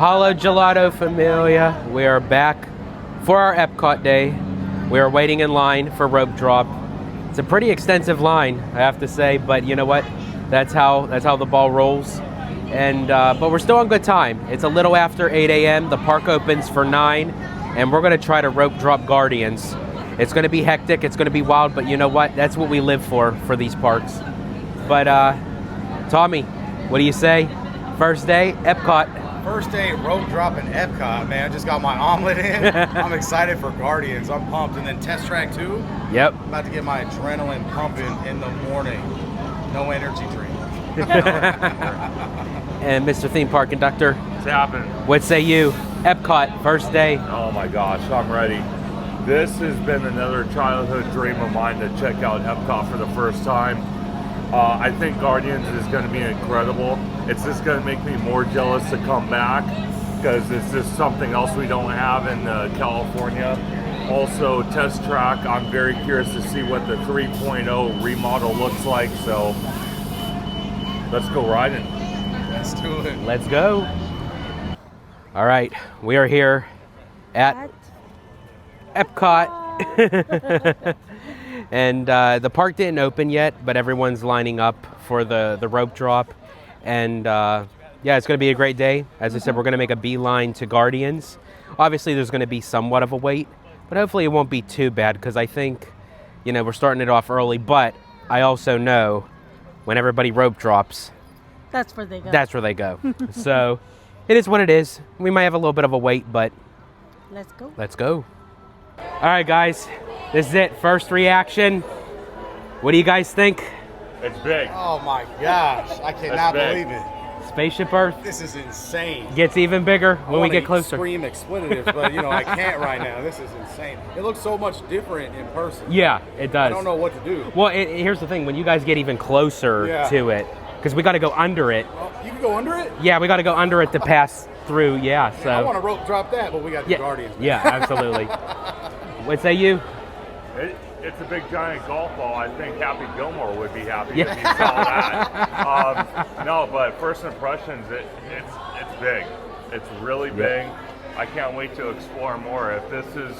Apollo Gelato Familia. We are back for our Epcot day. We are waiting in line for rope drop. It's a pretty extensive line, I have to say, but you know what? That's how the ball rolls. And but we're still on good time. It's a little after 8 a.m. The park opens for 9, and we're gonna try to rope drop Guardians. It's gonna be hectic. It's gonna be wild, but you know what? That's what we live for these parks. But Tommy, what do you say? First day, Epcot. First day rope dropping Epcot, man. I just got my omelet in. I'm excited for Guardians. I'm pumped. And then Test Track 2. Yep. I'm about to get my adrenaline pumping in the morning. No energy drink. And Mr. Theme Park Conductor. What's happening? What say you? Epcot, first day. Oh my gosh, I'm ready. This has been another childhood dream of mine to check out Epcot for the first time. I think Guardians is going to be incredible. It's just going to make me more jealous to come back because it's just something else we don't have in California. Also, Test Track, I'm very curious to see what the 3.0 remodel looks like, so let's go riding. Let's do it. Let's go. All right, we are here at Epcot. And the park didn't open yet, but everyone's lining up for the rope drop. And yeah, it's going to be a great day. As I said, we're going to make a beeline to Guardians. Obviously, there's going to be somewhat of a wait, but hopefully it won't be too bad because I think, you know, we're starting it off early. But I also know when everybody rope drops, that's where they go. That's where they go. So it is what it is. We might have a little bit of a wait, but let's go. Let's go. All right, guys. This is it. First reaction. What do you guys think? It's big. Oh my gosh. I cannot believe it. Spaceship Earth. This is insane. Gets even bigger when we get closer. I scream expletives, but you know, I can't right now. This is insane. It looks so much different in person. Yeah, it does. I don't know what to do. Well, here's the thing. When you guys get even closer to it, because we got to go under it. Oh, you can go under it? Yeah, we got to go under it to pass through. Yeah, so. I want to rope drop that, but we got the Guardians. Yeah, absolutely. What say you? It's a big giant golf ball. I think Happy Gilmore would be happy if he saw that. No, but first impressions, it's big. It's really big. I can't wait to explore more. If this is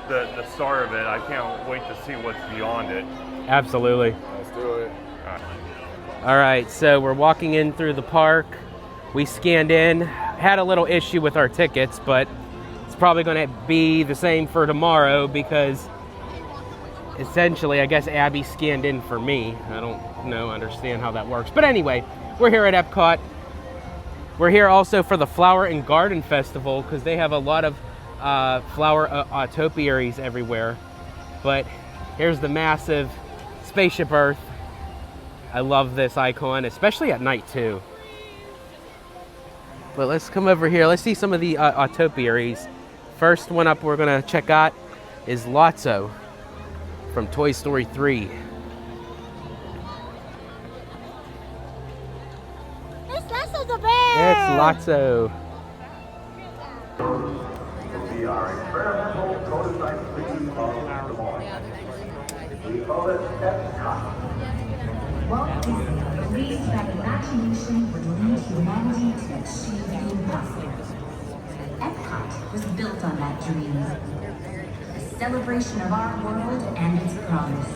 the start of it, I can't wait to see what's beyond it. Absolutely. Let's do it. All right, so we're walking in through the park. We scanned in, had a little issue with our tickets, but it's probably going to be the same for tomorrow because essentially, I guess Abby scanned in for me. I don't understand how that works. But anyway, we're here at Epcot. We're here also for the Flower and Garden Festival because they have a lot of flower topiaries everywhere. But here's the massive Spaceship Earth. I love this icon, especially at night too. But let's come over here. Let's see some of the topiaries. First one up we're gonna check out is Lotso from Toy Story 3. It's Lotso the bear! It's Lotso. We are experimental prototype species of the morning. We call it Epcot. Walt Disney believed that imagination would lead humanity to achieve the impossible. Epcot was built on that dream. A celebration of our world and its promise.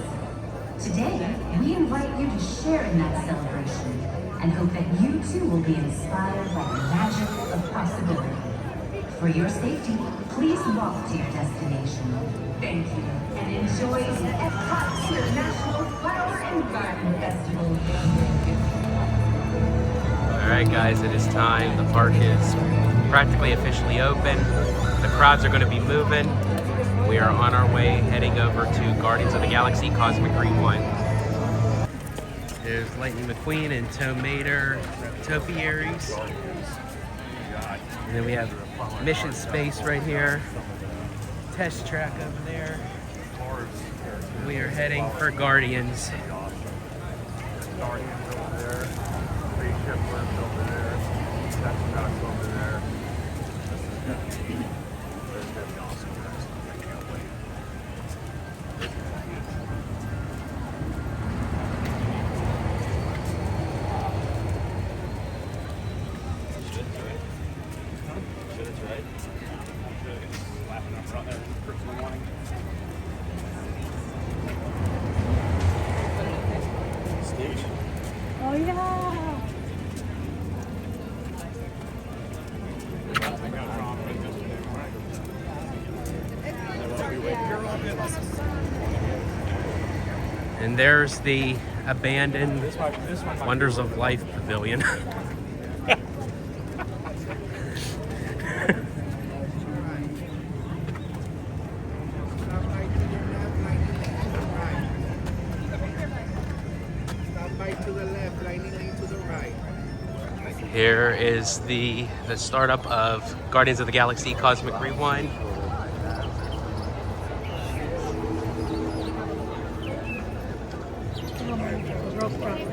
Today, we invite you to share in that celebration and hope that you too will be inspired by the magic of possibility. For your safety, please walk to your destination. Thank you, and enjoy the Epcot International Flower and Garden Festival. All right, guys, it is time. The park is practically officially open. The crowds are going to be moving. We are on our way heading over to Guardians of the Galaxy Cosmic Rewind. There's Lightning McQueen and Tow Mater topiaries. And then we have Mission Space right here. Test Track over there. We are heading for Guardians. Guardians over there. Spaceship Earth over there. Test Track over there. This is going to be awesome, guys. I can't wait. Oh yeah. And there's the abandoned Wonders of Life Pavilion. Here is the startup of Guardians of the Galaxy Cosmic Rewind.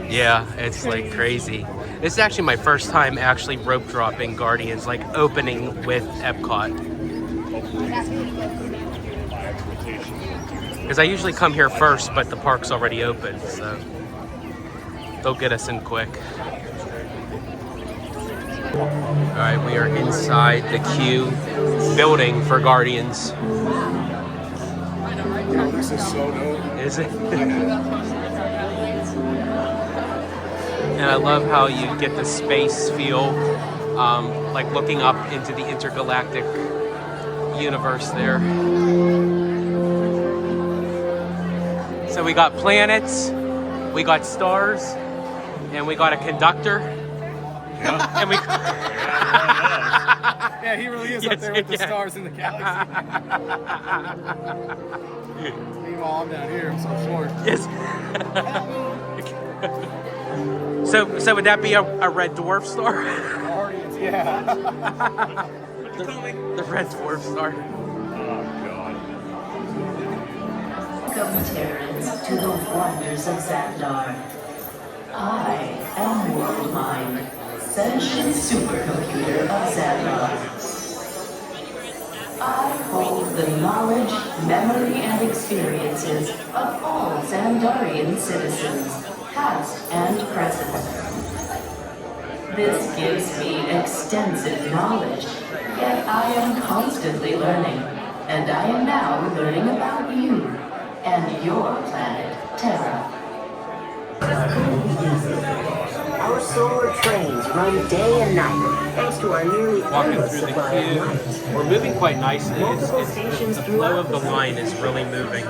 Yeah, it's like crazy. This is actually my first time actually rope dropping Guardians, like opening with Epcot. Because I usually come here first, but the park's already open, so they'll get us in quick. All right, we are inside the queue building for Guardians. This is so dope. Is it? And I love how you get the space feel, like looking up into the intergalactic universe there. So we got planets, we got stars, and we got a conductor. Yeah. And we Yeah, he really is up there with the stars in the galaxy. Meanwhile, I'm down here. I'm so short. Yes. So would that be a red dwarf star? Guardians, yeah. The red dwarf star. Welcome, Terrans, to the wonders of Xandar. I am WorldMind, sentient supercomputer of Xandar. I hold the knowledge, memory, and experiences of all Xandarian citizens, past and present. This gives me extensive knowledge, yet I am constantly learning, and I am now learning about you and your planet, Terra. Our solar trains run day and night, thanks to our nearly Walking endless through the supply of light. queue. We're moving quite nicely. Multiple stations The flow of the throughout line is really moving.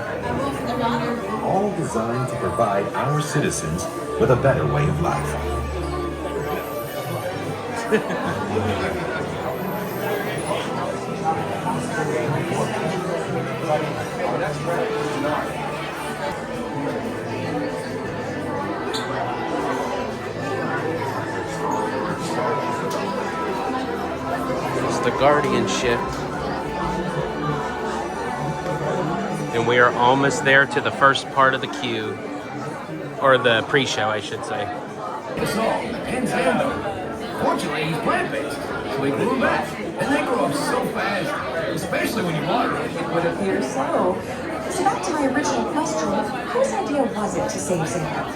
All designed to provide our citizens with a better way of life. It's the Guardian ship. And we are almost there to the first part of the queue. Or the pre-show, I should say. It's all and Xandar. Fortunately, he's plant-based, so we grew him back. And they grow up so fast, especially when you water it. It would appear so. So back to my original question, whose idea was it to save Xandar?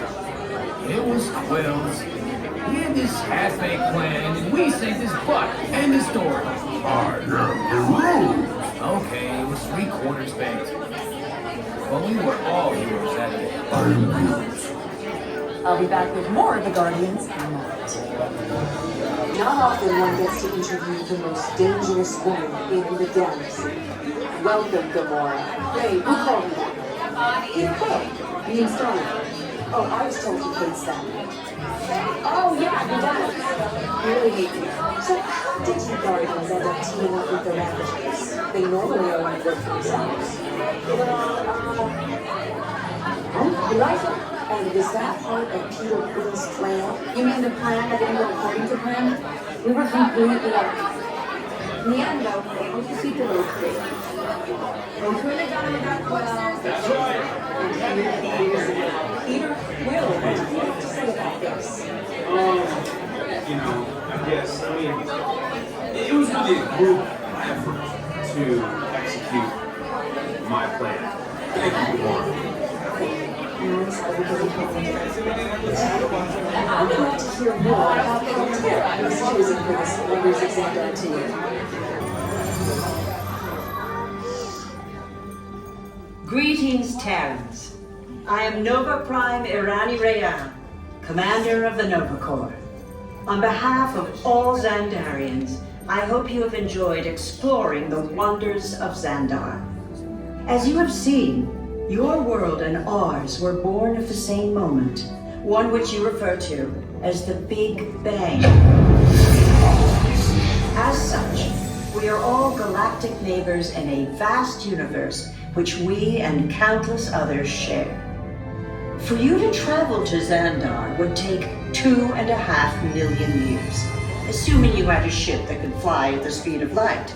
It was Quill's. He had this half-baked plan, and we saved his butt. End of story. Okay, it was 3/4 baked. But we were all heroes that day. I'll be back with more of the Guardians in a moment. Not often one gets to interview the most dangerous woman in the galaxy. Welcome, Gamora. Wait, who called you that? Quill, the installer. Oh, I was told he hates that. Oh, yeah, he does. Really hate you. So how did you Guardians end up teaming up with the Ravagers? They normally only work for themselves. Eliza? And is that part of Peter Quill's plan? You mean the plan that didn't go according to plan? We were completely off. In the end, though, they able to keep the road free. We couldn't have done it without Quill. That's right. And years ago, Peter Quill, what do you have to say about this? It was really a group effort to execute my plan. Thank you, Warren. I would like to hear more about the Terra who's choosing for this Wonders of Xandar team. Greetings, Terrans. I am Nova Prime Irani Rayan, Commander of the Nova Corps. On behalf of all Xandarians, I hope you have enjoyed exploring the wonders of Xandar. As you have seen, your world and ours were born of the same moment, one which you refer to as the Big Bang. As such, we are all galactic neighbors in a vast universe which we and countless others share. For you to travel to Xandar would take 2.5 million years, assuming you had a ship that could fly at the speed of light.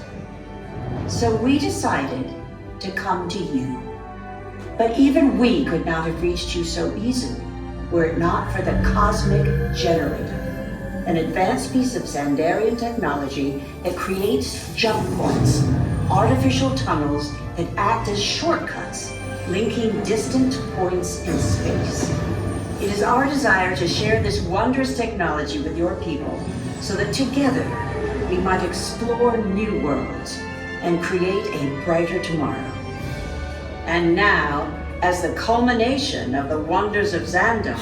So we decided to come to you. But even we could not have reached you so easily were it not for the Cosmic Generator, an advanced piece of Xandarian technology that creates jump points, artificial tunnels that act as shortcuts, linking distant points in space. It is our desire to share this wondrous technology with your people so that together we might explore new worlds and create a brighter tomorrow. And now, as the culmination of the wonders of Xandar,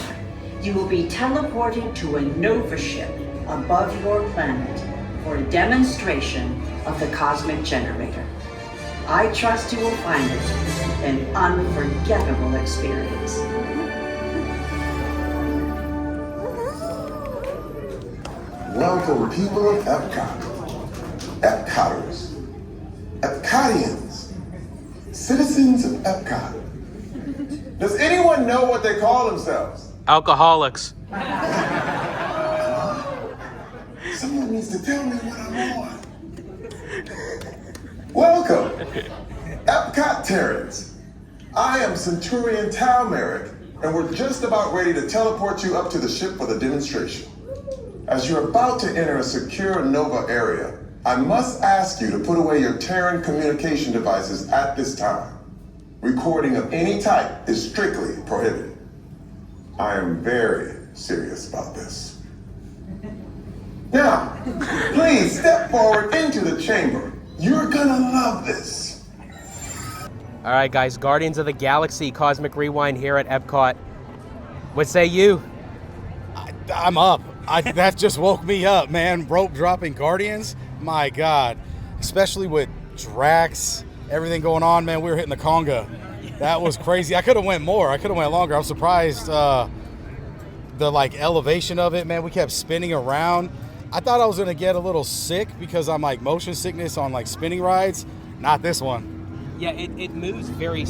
you will be teleported to a Nova ship above your planet for a demonstration of the Cosmic Generator. I trust you will find it an unforgettable experience. Welcome, people of Epcot, Epcoters, Epcotians, citizens of Epcot. Does anyone know what they call themselves? Alcoholics. Someone needs to tell me what I'm on. Welcome, Epcot Terrans. I am Centurion Tal Merrick, and we're just about ready to teleport you up to the ship for the demonstration. As you're about to enter a secure Nova area, I must ask you to put away your Terran communication devices at this time. Recording of any type is strictly prohibited. I am very serious about this. Now, please step forward into the chamber. You're gonna love this. All right, guys, Guardians of the Galaxy Cosmic Rewind here at Epcot. What say you? I'm up. That just woke me up, man. Rope dropping Guardians. My God. Especially with Drax, everything going on, man. We were hitting the conga. That was crazy. I could have went more. I could have went longer. I'm surprised the elevation of it, man. We kept spinning around. I thought I was going to get a little sick because I'm like motion sickness on like spinning rides. Not this one. Yeah, it moves very...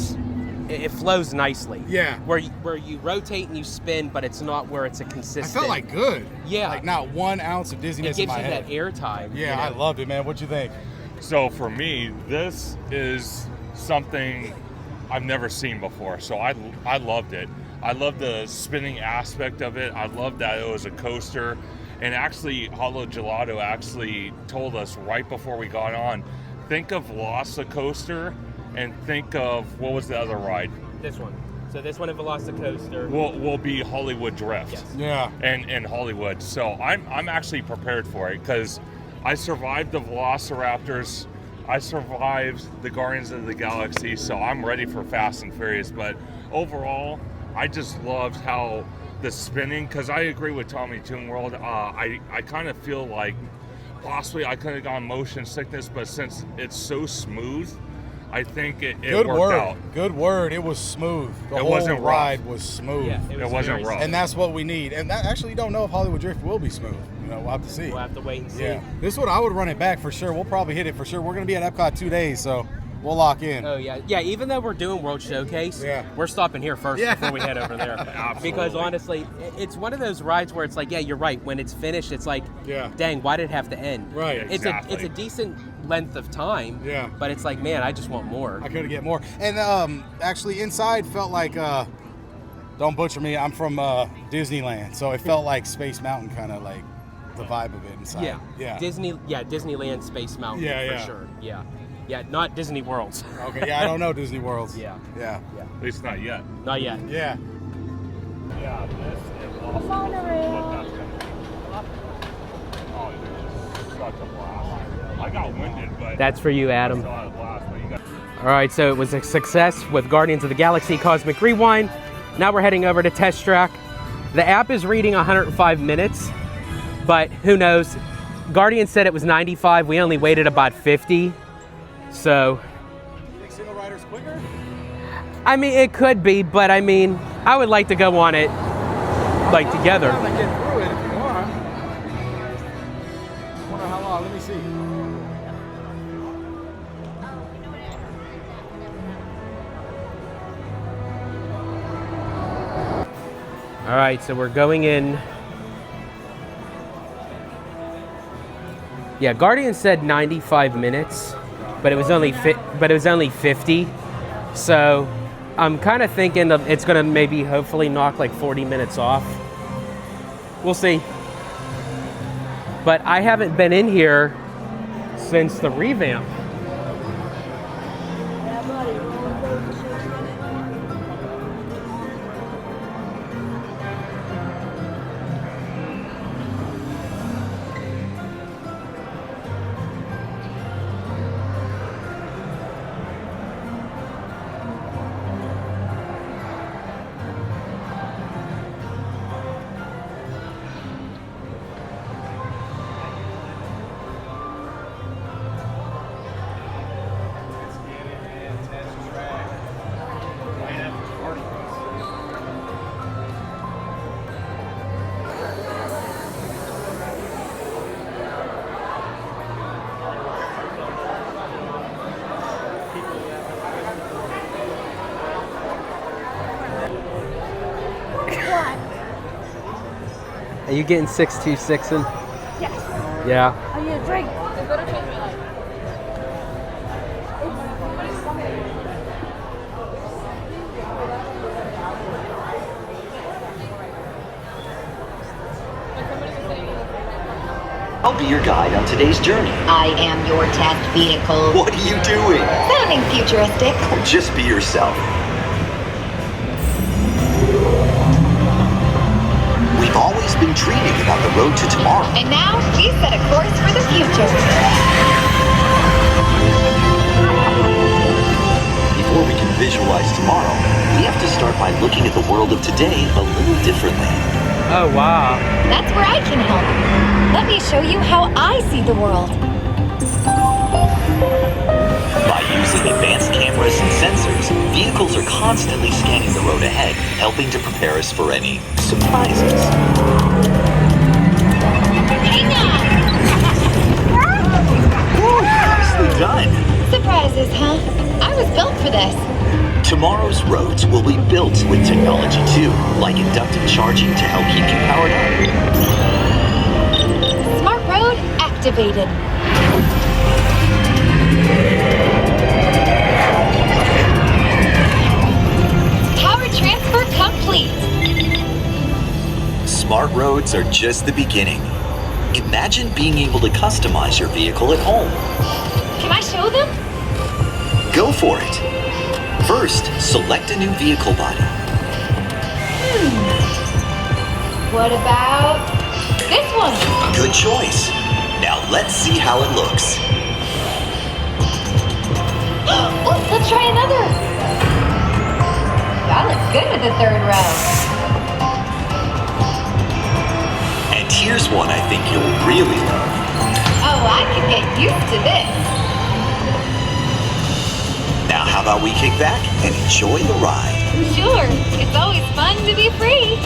It flows nicely. Yeah. Where you rotate and you spin, but it's not where it's a consistent... I felt like good. Yeah. Like not 1 ounce of dizziness in my head. It gives you that air time. Yeah, I loved it, man. What'd you think? So for me, this is something I've never seen before. So I loved it. I love the spinning aspect of it. I love that it was a coaster. And actually, Holo Gelato actually told us right before we got on, think of Velocicoaster and think of, what was the other ride? This one. So this one in Velocicoaster will be Hollywood Drift. Yes. Yeah. And Hollywood. So I'm actually prepared for it because I survived the Velociraptors. I survived the Guardians of the Galaxy, so I'm ready for Fast and Furious. But overall, I just loved how the spinning, because I agree with Tommy Toon World. I kind of feel like possibly I could have gone motion sickness, but since it's so smooth, I think it worked out. Good word. It was smooth. The It wasn't whole rough. ride was smooth. Yeah, It wasn't rough. And that's what we need. And that actually don't know if Hollywood Drift will be smooth. We'll have to see. We'll have to wait and see. Yeah. This one, I would run it back for sure. We'll probably hit it for sure. We're going to be at Epcot 2 days, so we'll lock in. Oh, yeah. Yeah, even though we're doing World Showcase, we're stopping here first before we head over there. Absolutely. Because honestly, it's one of those rides where it's like, yeah, you're right. When it's finished, it's like, dang, why did it have to end? Right. Exactly. It's a decent length of time. Yeah. But it's like, man, I just want more. I could get more. And actually, inside felt like, don't butcher me, I'm from Disneyland, so it felt like Space Mountain, kind of like the vibe of it inside. Yeah. Disneyland Space Mountain for sure. Yeah. Yeah, not Disney Worlds. Okay, yeah, I don't know Disney Worlds. Yeah. At least not yet. Not yet. Yeah. Yeah, this is awesome. Oh, it's such a blast. I got winded, but... That's for you, Adam. I still had a blast, but you got... All right, so it was a success with Guardians of the Galaxy Cosmic Rewind. Now we're heading over to Test Track. The app is reading 105 minutes, but who knows? Guardian said it was 95. We only waited about 50. So, You think single rider's quicker? I mean, it could be, but I mean, I would like to go on it like together. I'm trying to get through it if you want. I wonder how long. Let me see. All right, so we're going in. Yeah, Guardian said 95 minutes, but it was only 50. So I'm kind of thinking of it's going to maybe hopefully knock like 40 minutes off. We'll see. But I haven't been in here since the revamp. Are you getting 626 in? Yes. Yeah. I need a drink. I'll be your guide on today's journey. I am your test vehicle. What are you doing? Sounding futuristic. Oh, just be yourself. We've always been dreaming about the road to tomorrow. And now we set a course for the future. Before we can visualize tomorrow, we have to start by looking at the world of today a little differently. Oh, wow. That's where I can help. Let me show you how I see the world. By using advanced cameras and sensors, vehicles are constantly scanning the road ahead, helping to prepare us for any surprises. Hang on! Nicely done. Surprises, huh? I was built for this. Tomorrow's roads will be built with technology too, like inductive charging to help keep you powered up. Smart road activated. Power transfer complete. Smart roads are just the beginning. Imagine being able to customize your vehicle at home. Can I show them? Go for it. First, select a new vehicle body. What about this one? Good choice. Now let's see how it looks. Oh, let's try another. That looks good with the third row. And here's one I think you'll really love. Oh, I could get used to this. Now how about we kick back and enjoy the ride? Sure, it's always fun to be free.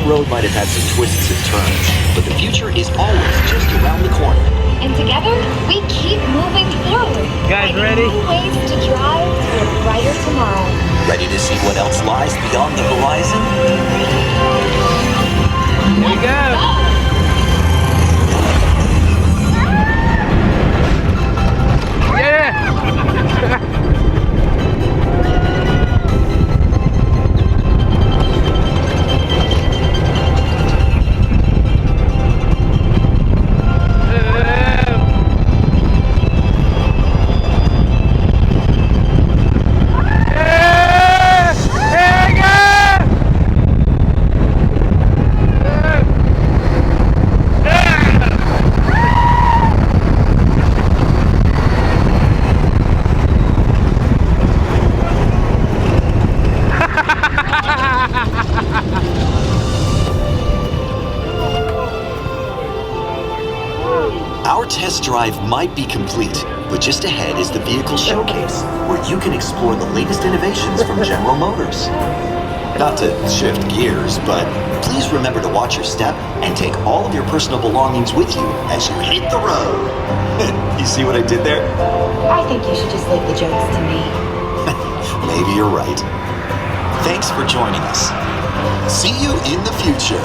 road might have had some twists and turns, but the future is always just around the corner. And together, we keep moving forward. Guys, ready? New ways to drive to a brighter tomorrow. Ready to see what else lies beyond the horizon? Here we go. test drive might be complete, but just ahead is the vehicle showcase, where you can explore the latest innovations from General Motors. Not to shift gears, but please remember to watch your step and take all of your personal belongings with you as you hit the road. You see what I did there? I think you should just leave the jokes to me. Maybe you're right. Thanks for joining us. See you in the future.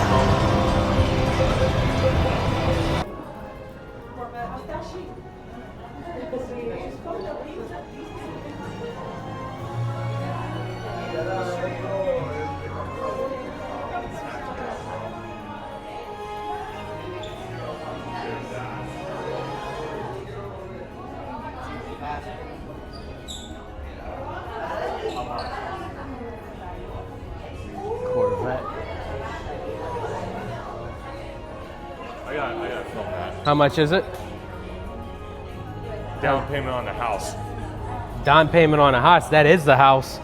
Corvette. I got to film that. How much is it? Down payment on the house. Down payment on a house. That is the house.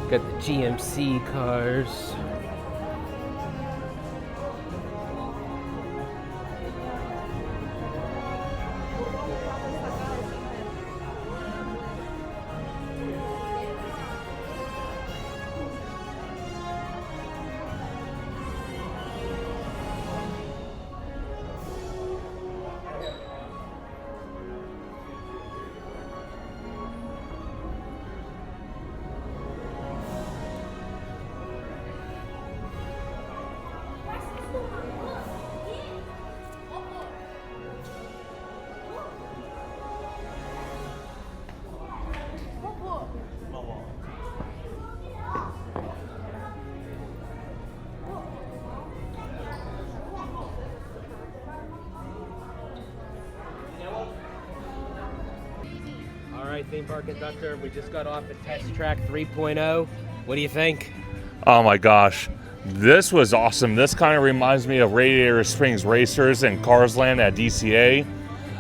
Got the GMC cars. Theme park conductor. We just got off at Test Track 3.0. What do you think? Oh my gosh, this was awesome. This kind of reminds me of Radiator Springs Racers and Cars Land at DCA.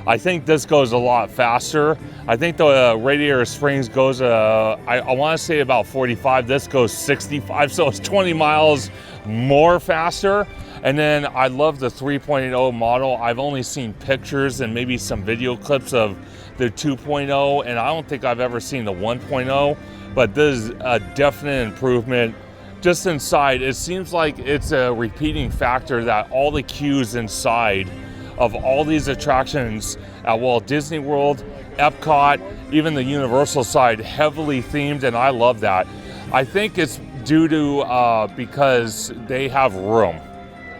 I think this goes a lot faster. I think the Radiator Springs goes, I want to say about 45. This goes 65, so it's 20 miles more faster. And then I love the 3.0 model. I've only seen pictures and maybe some video clips of the 2.0, and I don't think I've ever seen the 1.0, but this is a definite improvement. Just inside, it seems like it's a repeating factor that all the queues inside of all these attractions at Walt Disney World, Epcot, even the Universal side, heavily themed, and I love that. I think it's due to because they have room.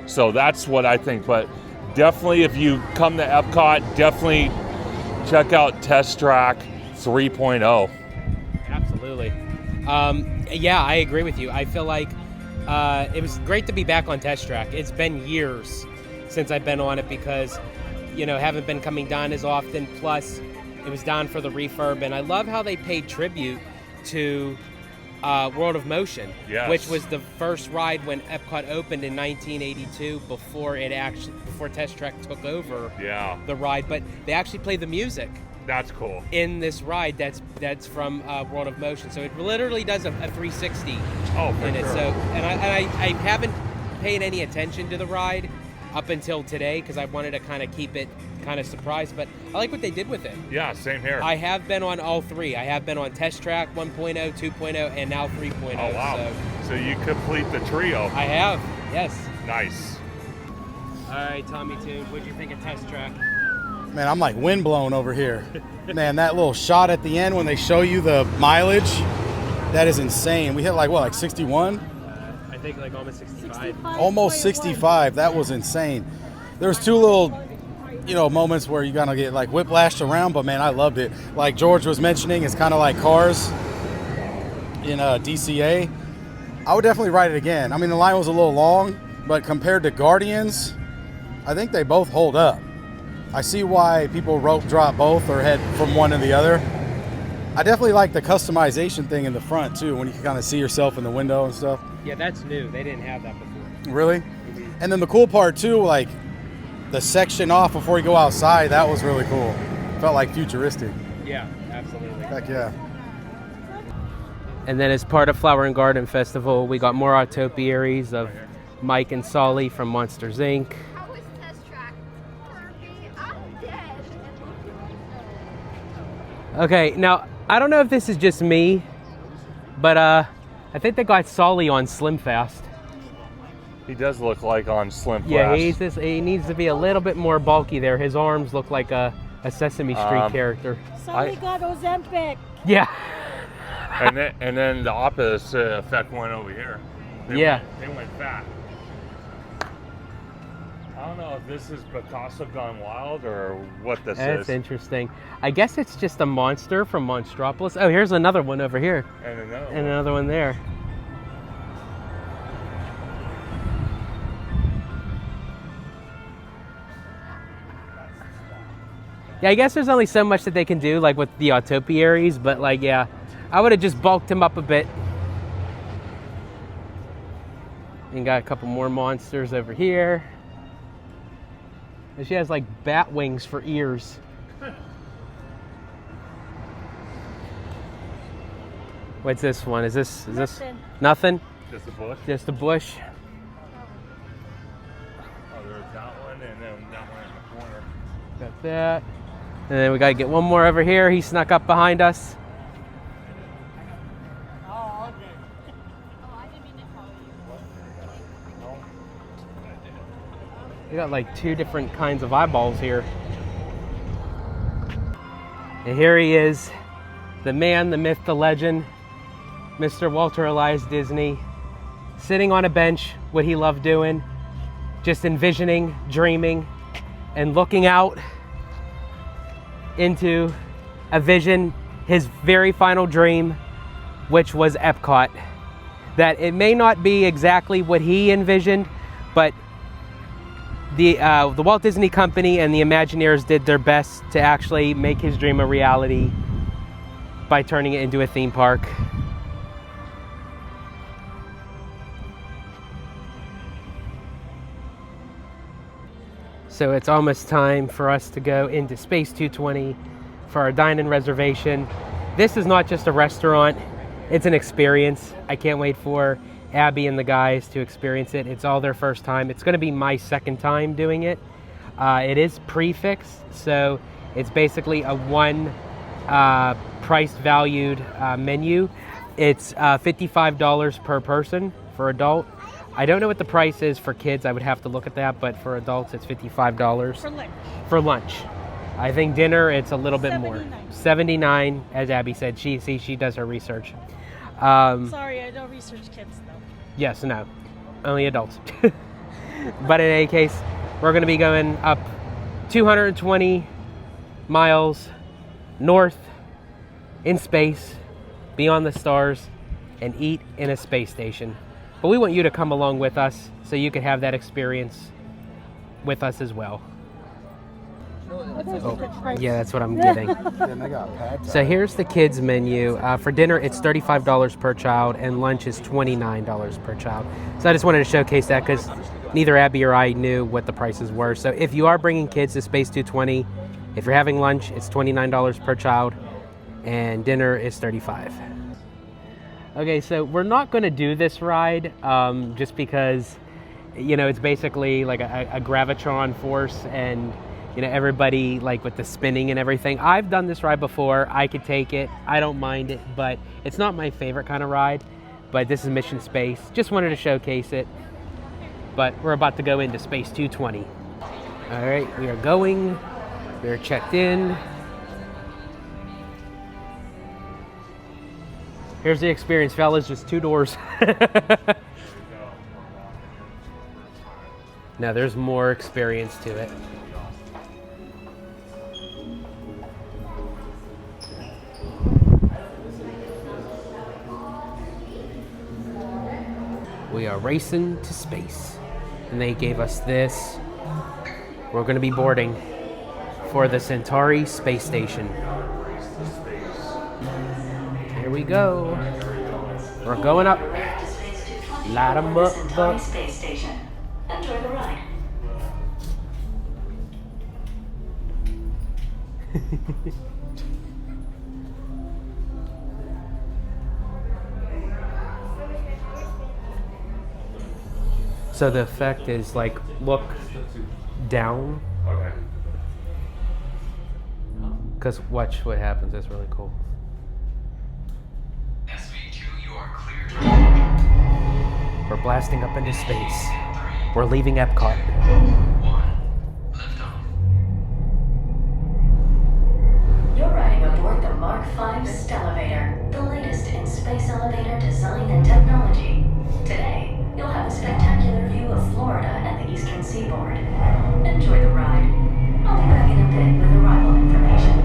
So that's what I think, but definitely if you come to Epcot, definitely check out Test Track 3.0. Absolutely. Yeah, I agree with you. I feel like it was great to be back on Test Track. It's been years since I've been on it because, haven't been coming down as often. Plus, it was down for the refurb, and I love how they paid tribute to World of Motion, yes, which was the first ride when Epcot opened in 1982 before Test Track took over the ride. But they actually play the music. That's cool. In this ride, that's from World of Motion. So it literally does a 360 in it. Sure. So I haven't paid any attention to the ride up until today because I wanted to kind of keep it kind of surprised. But I like what they did with it. Yeah, same here. I have been on all three. I have been on Test Track 1.0, 2.0, and now 3.0. Oh, wow. So you complete the trio. I have, yes. Nice. All right, Tommy Toon, what'd you think of Test Track? Man, I'm like windblown over here. Man, that little shot at the end when they show you the mileage, that is insane. We hit like 61? I think like almost 65. Almost 65. That was insane. There was two little, moments where you're going to get like whiplashed around, but man, I loved it. Like George was mentioning, it's kind of like Cars in DCA. I would definitely ride it again. I mean, the line was a little long, but compared to Guardians, I think they both hold up. I see why people rope drop both or head from one to the other. I definitely like the customization thing in the front too, when you can kind of see yourself in the window and stuff. Yeah, that's new. They didn't have that before. Really? And then the cool part too, like the section off before you go outside, that was really cool. Felt like futuristic. Yeah, absolutely. Heck yeah. And then as part of Flower and Garden Festival, we got more topiaries of Mike and Solly from Monsters, Inc. How was test track? Kirby, I'm dead. Okay, now, I don't know if this is just me, but I think they got Solly on Slim Fast. He does look like on Slim Fast. Yeah, he needs to be a little bit more bulky there. His arms look like a Sesame Street character. Somebody got Ozempic. Yeah. and then the opposite effect went over here. They went fat. I don't know if this is Picasso gone wild or what this is. That's interesting. I guess it's just a monster from Monstropolis. Oh, here's another one over here. And another one there. Yeah, I guess there's only so much that they can do, like with the topiaries, but like, yeah, I would have just bulked him up a bit. And got a couple more monsters over here. And she has like bat wings for ears. What's this one? Is this nothing? Just a bush? Just a bush. Oh, there's that one and then that one in the corner. Got that. And then we gotta get one more over here. He snuck up behind us. Oh, okay. We got like two different kinds of eyeballs here. And here he is, the man, the myth, the legend, Mr. Walter Elias Disney, sitting on a bench, what he loved doing, just envisioning, dreaming, and looking out into a vision, his very final dream, which was Epcot. That it may not be exactly what he envisioned, but the Walt Disney Company and the Imagineers did their best to actually make his dream a reality by turning it into a theme park. So it's almost time for us to go into Space 220 for our dine-in reservation. This is not just a restaurant, it's an experience. I can't wait for Abby and the guys to experience it. It's all their first time. It's gonna be my second time doing it. It is prefixed, so it's basically a one price valued menu. It's $55 per person for adult. I don't know what the price is for kids. I would have to look at that, but for adults, it's $55. For lunch. For lunch. I think dinner, it's a little bit more. $79, as Abby said. She does her research. Sorry, I don't research kids, though. Yes, no. Only adults. But in any case, we're going to be going up 220 miles north in space, beyond the stars, and eat in a space station. But we want you to come along with us so you can have that experience with us as well. Oh, yeah, that's what I'm getting. So here's the kids menu. For dinner, it's $35 per child, and lunch is $29 per child. So I just wanted to showcase that because neither Abby or I knew what the prices were. So if you are bringing kids to Space 220, if you're having lunch, it's $29 per child, and dinner is $35. Okay, so we're not going to do this ride just because, you know, it's basically like a gravitron force, and you know, everybody like with the spinning and everything. I've done this ride before. I could take it. I don't mind it, but it's not my favorite kind of ride. But this is Mission Space. Just wanted to showcase it. But we're about to go into Space 220. All right, we are going. We are checked in. Here's the experience, fellas. Just 2 doors. No, there's more experience to it. We are racing to space. And they gave us this. We're going to be boarding for the Centauri space station. Here we go. We're going up. Light 'em this up, entire Buck. space station. Enjoy the ride. So the effect is like, look down. Okay. Because watch what happens. That's really cool. SV2, you are clear to We're blasting up into space. We're leaving Epcot. You're riding aboard the Mark V Stellarator, the latest in space elevator design and technology. Today, you'll have a spectacular view of Florida and the eastern seaboard. Enjoy the ride. I'll be back in a bit with arrival information.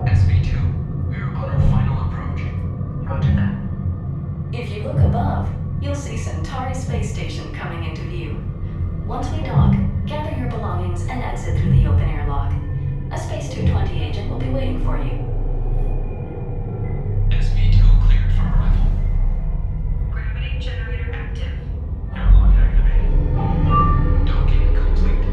SV2, we're on our final approach. Roger that. If you look above, you'll see Centauri Space Station coming into view. Once we dock, gather your belongings and exit through the open airlock. A Space 220 agent will be waiting for you. SV2 cleared for arrival. Gravity generator active. Airlock activated. Docking complete.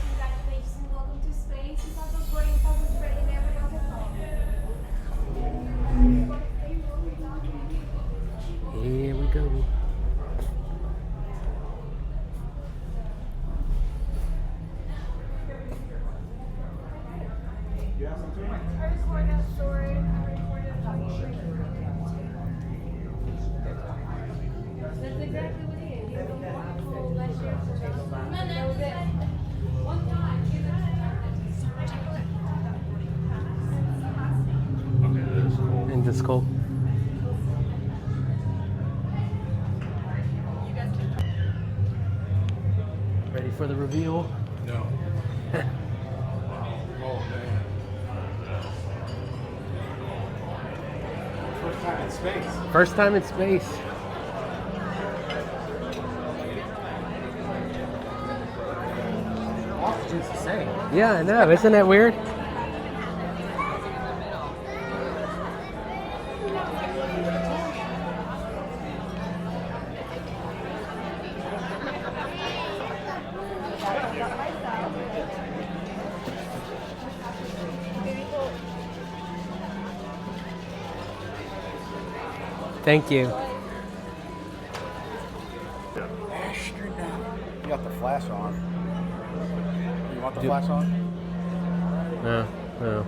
Congratulations and welcome to space. You got those boarding passes ready and everything on the phone. Here we go. I recorded a story. I recorded a That's exactly what it is. It's a wonderful last year. That was it. One time. Okay, this is cool. Isn't this cool? Ready for the reveal? No. Oh, man. First time in space. First time in space. Oxygen's the same. Yeah, I know. Isn't that weird? Thank you. Astronaut. You got the flash on. You want the Do- flash on? No, no.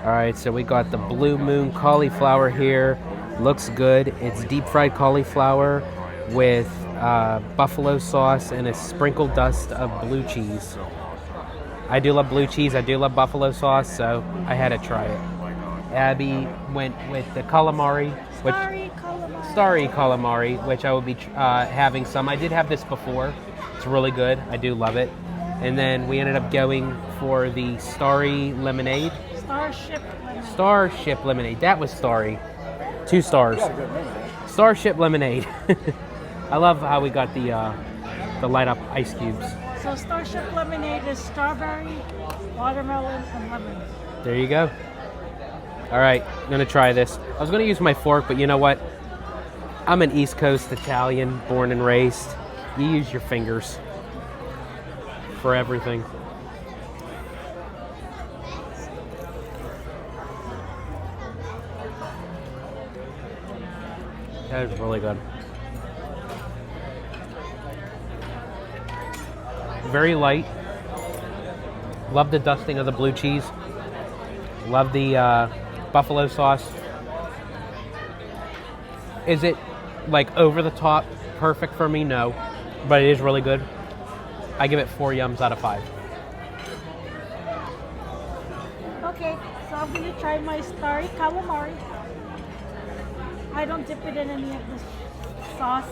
All right, so we got the Blue Moon cauliflower here. Looks good. It's deep fried cauliflower with buffalo sauce and a sprinkled dust of blue cheese. I do love blue cheese. I do love buffalo sauce, so I had to try it. Abby went with the calamari, which starry calamari, which I will be having some. I did have this before. It's really good. I do love it. And then we ended up going for the starry lemonade. Starship lemonade. That was starry. 2 stars. Starship lemonade. I love how we got the light up ice cubes. So Starship Lemonade is strawberry, watermelon, and lemon. There you go. All right, I'm gonna try this. I was gonna use my fork, but you know what? I'm an East Coast Italian, born and raised. You use your fingers for everything. That is really good. Very light. Love the dusting of the blue cheese. Love the buffalo sauce. Is it like over the top perfect for me? No, but it is really good. I give it 4 yums out of 5. Okay, so I'm gonna try my starry calamari. I don't dip it in any of the sauce.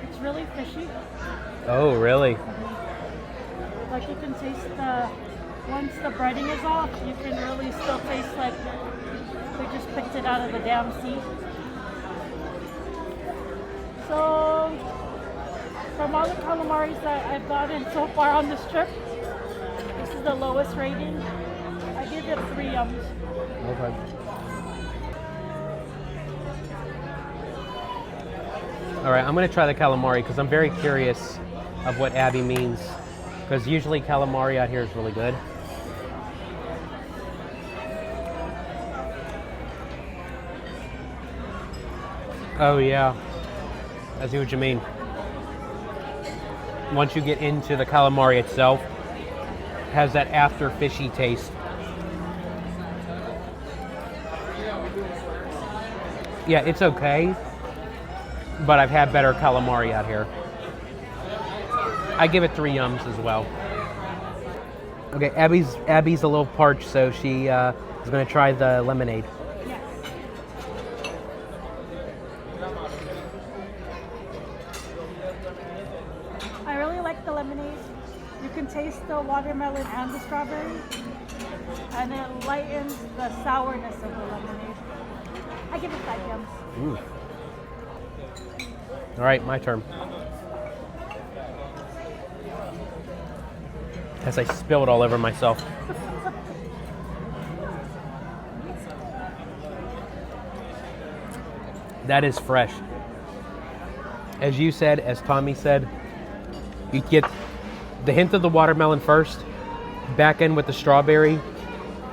It's really fishy. Oh, really? Like you can taste the, once the breading is off, you can really still taste like they just picked it out of the damn sea. So, from all the calamaris that I've gotten so far on this trip, this is the lowest rating. I give it 3 yums. Okay. All right, I'm gonna try the calamari because I'm very curious of what Abby means. Because usually calamari out here is really good. Oh yeah, I see what you mean. Once you get into the calamari itself, it has that after fishy taste. Yeah, it's okay, but I've had better calamari out here. I give it 3 yums as well. Okay, Abby's a little parched, so she is going to try the lemonade. Yes. I really like the lemonade. You can taste the watermelon and the strawberry, and it lightens the sourness of the lemonade. I give it 5 yums. Ooh. All right, my turn. As I spilled all over myself. That is fresh. As you said, as Tommy said, you get the hint of the watermelon first, back in with the strawberry,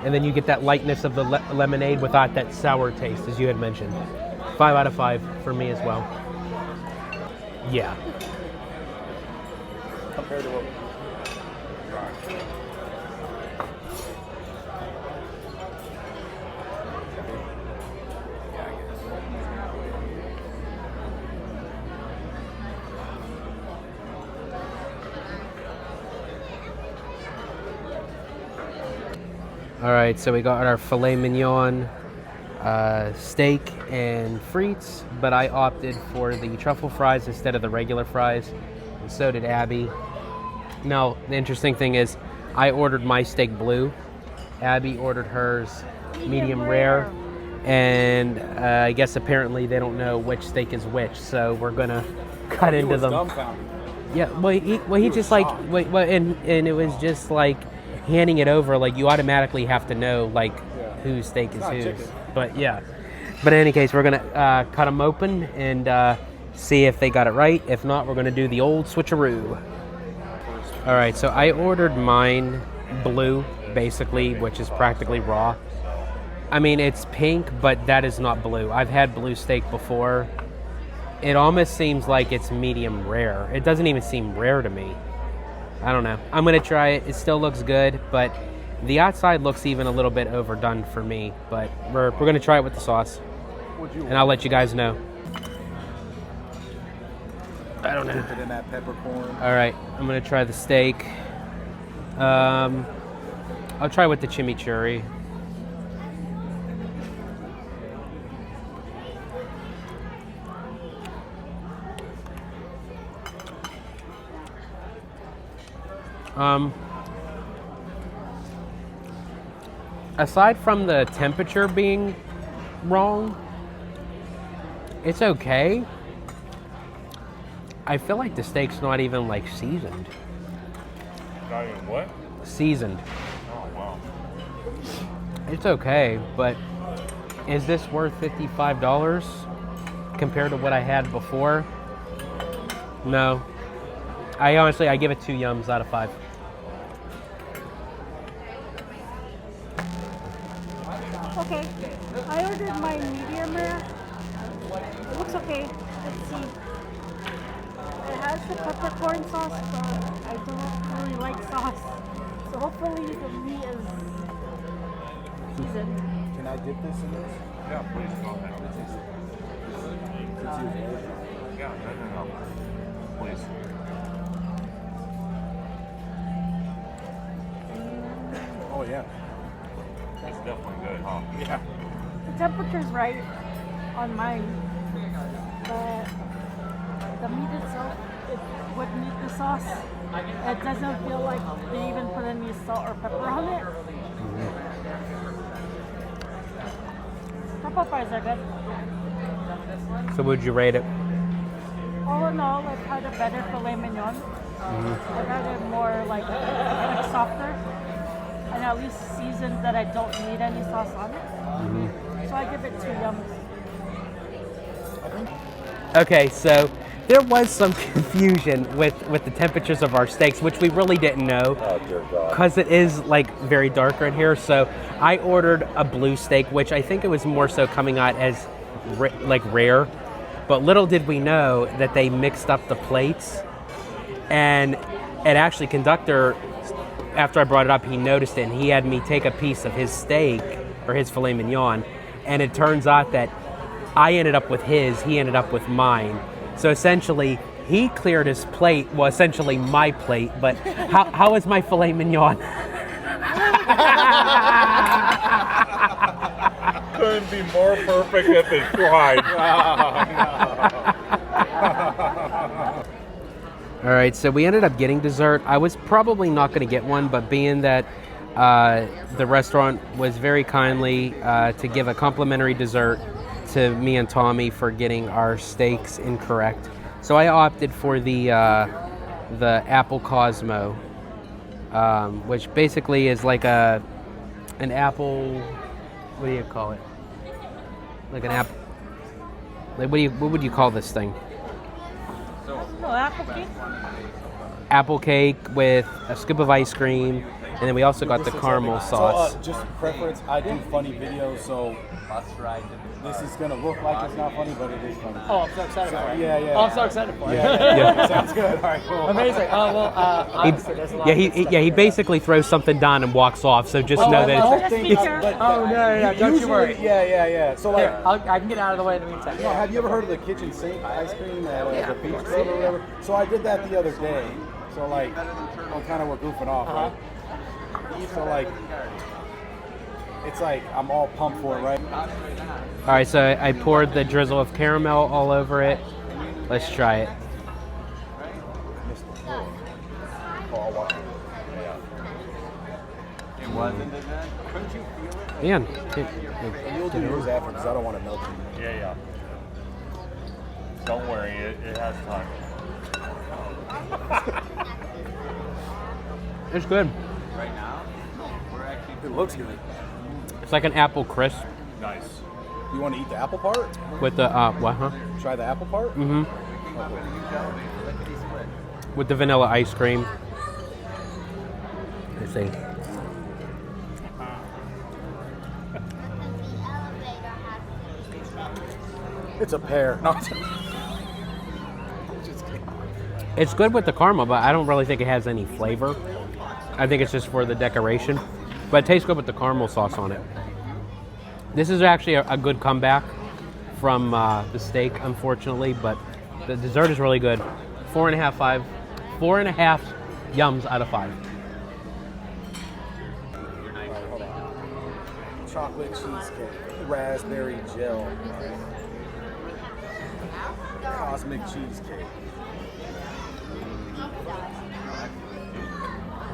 and then you get that lightness of the lemonade without that sour taste, as you had mentioned. 5 out of 5 for me as well. Yeah. Compared to what? All right, so we got our filet mignon, steak and frites, but I opted for the truffle fries instead of the regular fries, and so did Abby. Now, the interesting thing is, I ordered my steak blue. Abby ordered hers medium rare, and I guess apparently they don't know which steak is which, so we're gonna cut into them. Dumbfounded. Yeah, he just like, and it was just like handing it over, like you automatically have to know like whose steak is whose. Chicken. But yeah, but in any case, we're gonna cut them open and see if they got it right. If not, we're gonna do the old switcheroo. All right, so I ordered mine blue, basically, which is practically raw. I mean, it's pink, but that is not blue. I've had blue steak before. It almost seems like it's medium rare. It doesn't even seem rare to me. I don't know. I'm gonna try it. It still looks good, but the outside looks even a little bit overdone for me. But we're gonna try it with the sauce, and I'll let you guys know. I don't know. Dip it in that peppercorn. All right, I'm gonna try the steak. I'll try with the chimichurri. Aside from the temperature being wrong, it's okay. I feel like the steak's not even like seasoned. Not even what? Seasoned. Oh, wow. It's okay, but is this worth $55 compared to what I had before? No. I give it 2 yums out of 5. Okay, I ordered my medium rare. It looks okay. Let's see. It has the peppercorn sauce, but I don't really like sauce. So hopefully the meat is seasoned. Can I dip this in this? Yeah, please go ahead. Yeah, no. Please. Oh yeah. It's definitely good, huh? Yeah. The temperature's right on mine, but the meat itself, wouldn't eat the sauce. It doesn't feel like they even put any salt or pepper on it. Pepper fries are good. So would you rate it? All in all, I've had a better filet mignon. I've had it more like softer and at least seasoned that I don't need any sauce on it. So I give it 2 yums. Okay, so there was some confusion with the temperatures of our steaks, which we really didn't know because it is like very darker in here. So I ordered a blue steak, which I think it was more so coming out as like rare. But little did we know that they mixed up the plates, and actually conductor, after I brought it up, he noticed it and he had me take a piece of his steak or his filet mignon, and it turns out that I ended up with his, he ended up with mine. So essentially, he cleared his plate, well, essentially my plate, but how is my filet mignon? Couldn't be more perfect if it tried. All right, so we ended up getting dessert. I was probably not going to get one, but being that the restaurant was very kindly to give a complimentary dessert to me and Tommy for getting our steaks incorrect. So I opted for the Apple Cosmo, which basically is like an apple, what do you call it? Like an apple, like what would you call this thing? No, apple cake. Apple cake with a scoop of ice cream, and then we also got the caramel sauce. So, just preference, I do funny videos, so this is gonna look like it's not funny, but it is funny. Oh, I'm so excited for it. Yeah, yeah. Oh, I'm so excited for it. Yeah. Sounds good. All right, cool. Amazing. Oh, well, obviously there's a lot of he basically throws something down and walks off, so just know that no, don't you worry. Yeah. So like, here, I can get out of the way in the meantime. You know, have you ever heard of the kitchen sink ice cream at the beach club or whatever? So I did that the other day. So like, kind of we're goofing off, right? So like, it's like I'm all pumped for it, right? All right, so I poured the drizzle of caramel all over it. Let's try it. It wasn't as bad. Couldn't you feel it? Man, you'll do yours after because I don't want to melt you. Yeah. Don't worry, it has time. It's good. Right now, it looks good. It's like an apple crisp. Nice. You want to eat the apple part? With the what? Huh? Try the apple part. Mm-hmm. With the vanilla ice cream. Let's see. It's a pear. No. It's good with the caramel, but I don't really think it has any flavor. I think it's just for the decoration. But it tastes good with the caramel sauce on it. This is actually a good comeback from the steak, unfortunately, but the dessert is really good. 4.5 yums out of 5. Chocolate cheesecake, raspberry gel, cosmic cheesecake.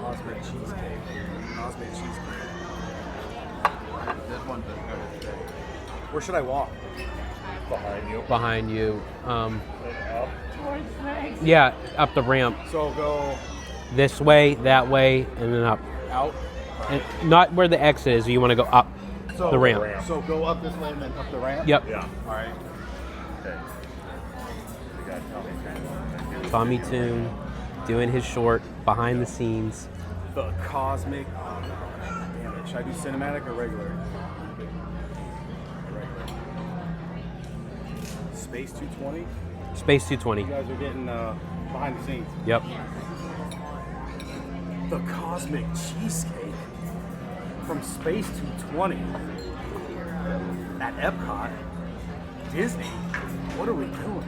Cosmic cheesecake. Cosmic cheesecake. This one's good. Where should I walk? Behind you. Behind you. Up. Yeah, up the ramp. So go this way, that way, and then up. Out? And not where the exit is. You want to go up the ramp. So go up this way and then up the ramp? Yep. Yeah. All right. Okay. We got Tommy Toon doing his short behind the scenes. The cosmic. Damn it. Should I do cinematic or regular? Space 220? Space 220. You guys are getting behind the scenes. Yep. The cosmic cheesecake from Space 220 at Epcot. Disney. What are we doing?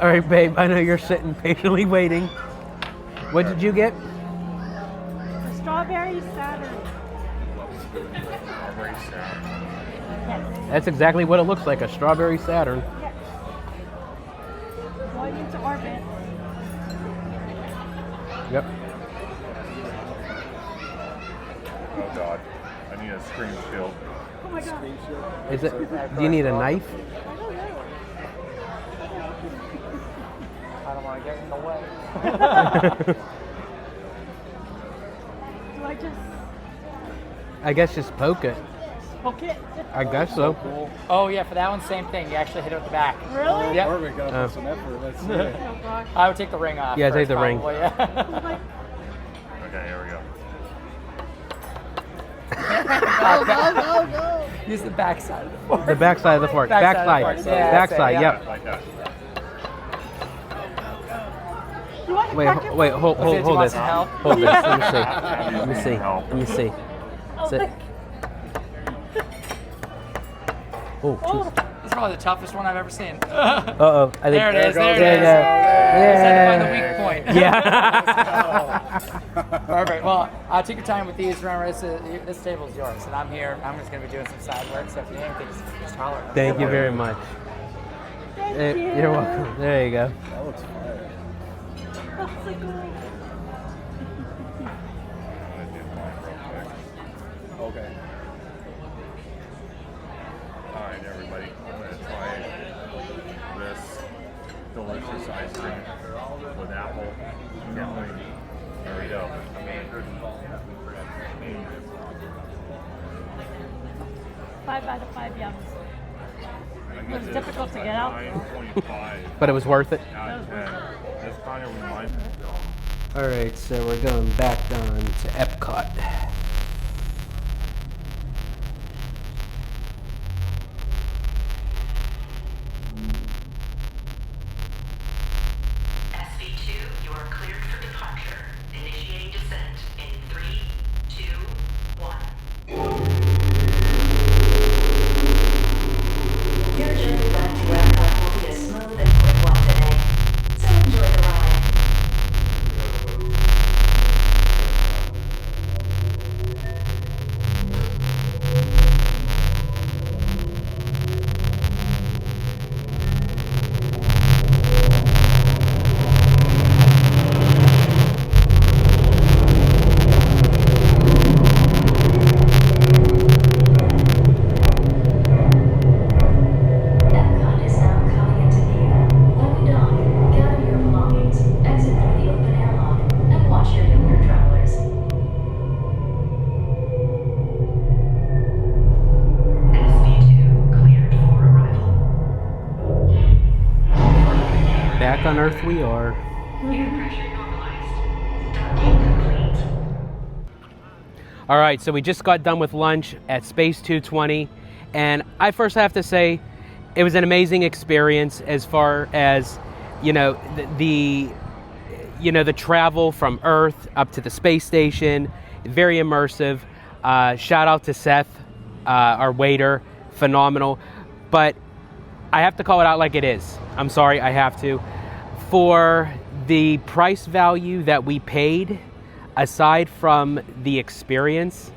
All right, babe. I know you're sitting patiently waiting. What did you get? The strawberry Saturn. Yes. That's exactly what it looks like, a strawberry Saturn. Yes. Going into orbit. Yep. Oh God, I need a screen shield. Oh my God. Is it? Do you need a knife? I don't want to get in the way. Do I just I guess just poke it. poke it? I guess so. Oh yeah, for that one, same thing. You actually hit it with the back. Really? Yep. Perfect. Gotta put some effort. Let's see it. Oh gosh. I would take the ring off. Yeah, first, take the ring. probably, yeah. Okay, here we go. Go. Use the back side of the fork. The back side of the fork. Back side. Back side. Yeah, Back that's it, side. yeah. Yep. Like that. You want to Wait, crack it? wait, hold Okay, do you want this. some help? Hold this. Let me see. Let me see. Sit. Oh, Oh, jeez. This is probably the toughest one I've ever seen. Uh-oh. I think There it is. There it there is. you go. Just had to find the weak Yeah. point. Perfect. Well, take your time with these. Remember, this table is yours, and I'm here. I'm just going to be doing some side work. So if you need anything, just holler. Thank you very much. thank you. You're welcome. There you go. That looks fire. That's so cool. Okay. All right, everybody, I'm gonna try this delicious ice cream with apple. Can't wait. There we go. 5 out of 5 yums. I It give was this difficult to get out. 9.5 But it was worth it. out of 10. This kind of reminds me. All right, so we're going back down to Epcot. SV2, you are cleared for departure. Initiating descent in 3, 2, 1. Your journey back to Epcot will be a smooth and quick one today, so enjoy the ride. Epcot is now coming into view. When we dock, gather your belongings, exit through the open airlock, and watch your younger travelers. SV2 cleared for arrival. Back on Earth we are. Air pressure normalized. Docking complete. All right, so we just got done with lunch at Space 220, and I first have to say it was an amazing experience as far as, you know, the travel from Earth up to the space station, very immersive. Shout out to Seth, our waiter, phenomenal. But I have to call it out like it is. I'm sorry, I have to. For the price value that we paid, aside from the experience,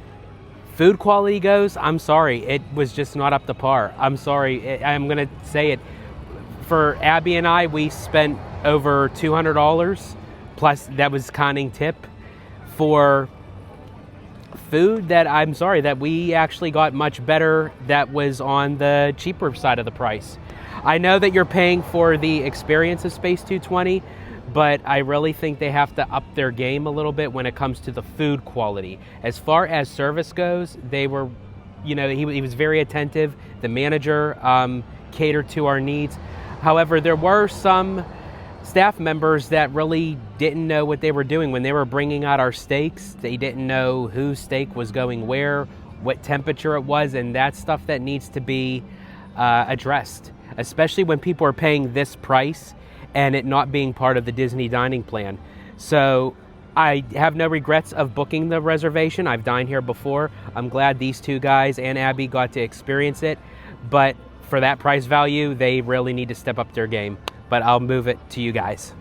food quality goes, I'm sorry, it was just not up to par. I'm sorry, I'm gonna say it. For Abby and I, we spent over $200, plus that was counting tip, for food that I'm sorry that we actually got much better, that was on the cheaper side of the price. I know that you're paying for the experience of Space 220, but I really think they have to up their game a little bit when it comes to the food quality. As far as service goes, they were, you know, he was very attentive. The manager catered to our needs. However, there were some staff members that really didn't know what they were doing when they were bringing out our steaks. They didn't know whose steak was going where, what temperature it was, and that's stuff that needs to be addressed, especially when people are paying this price and it not being part of the Disney dining plan. So I have no regrets of booking the reservation. I've dined here before. I'm glad these two guys and Abby got to experience it. But for that price value, they really need to step up their game. but I'll move it to you guys.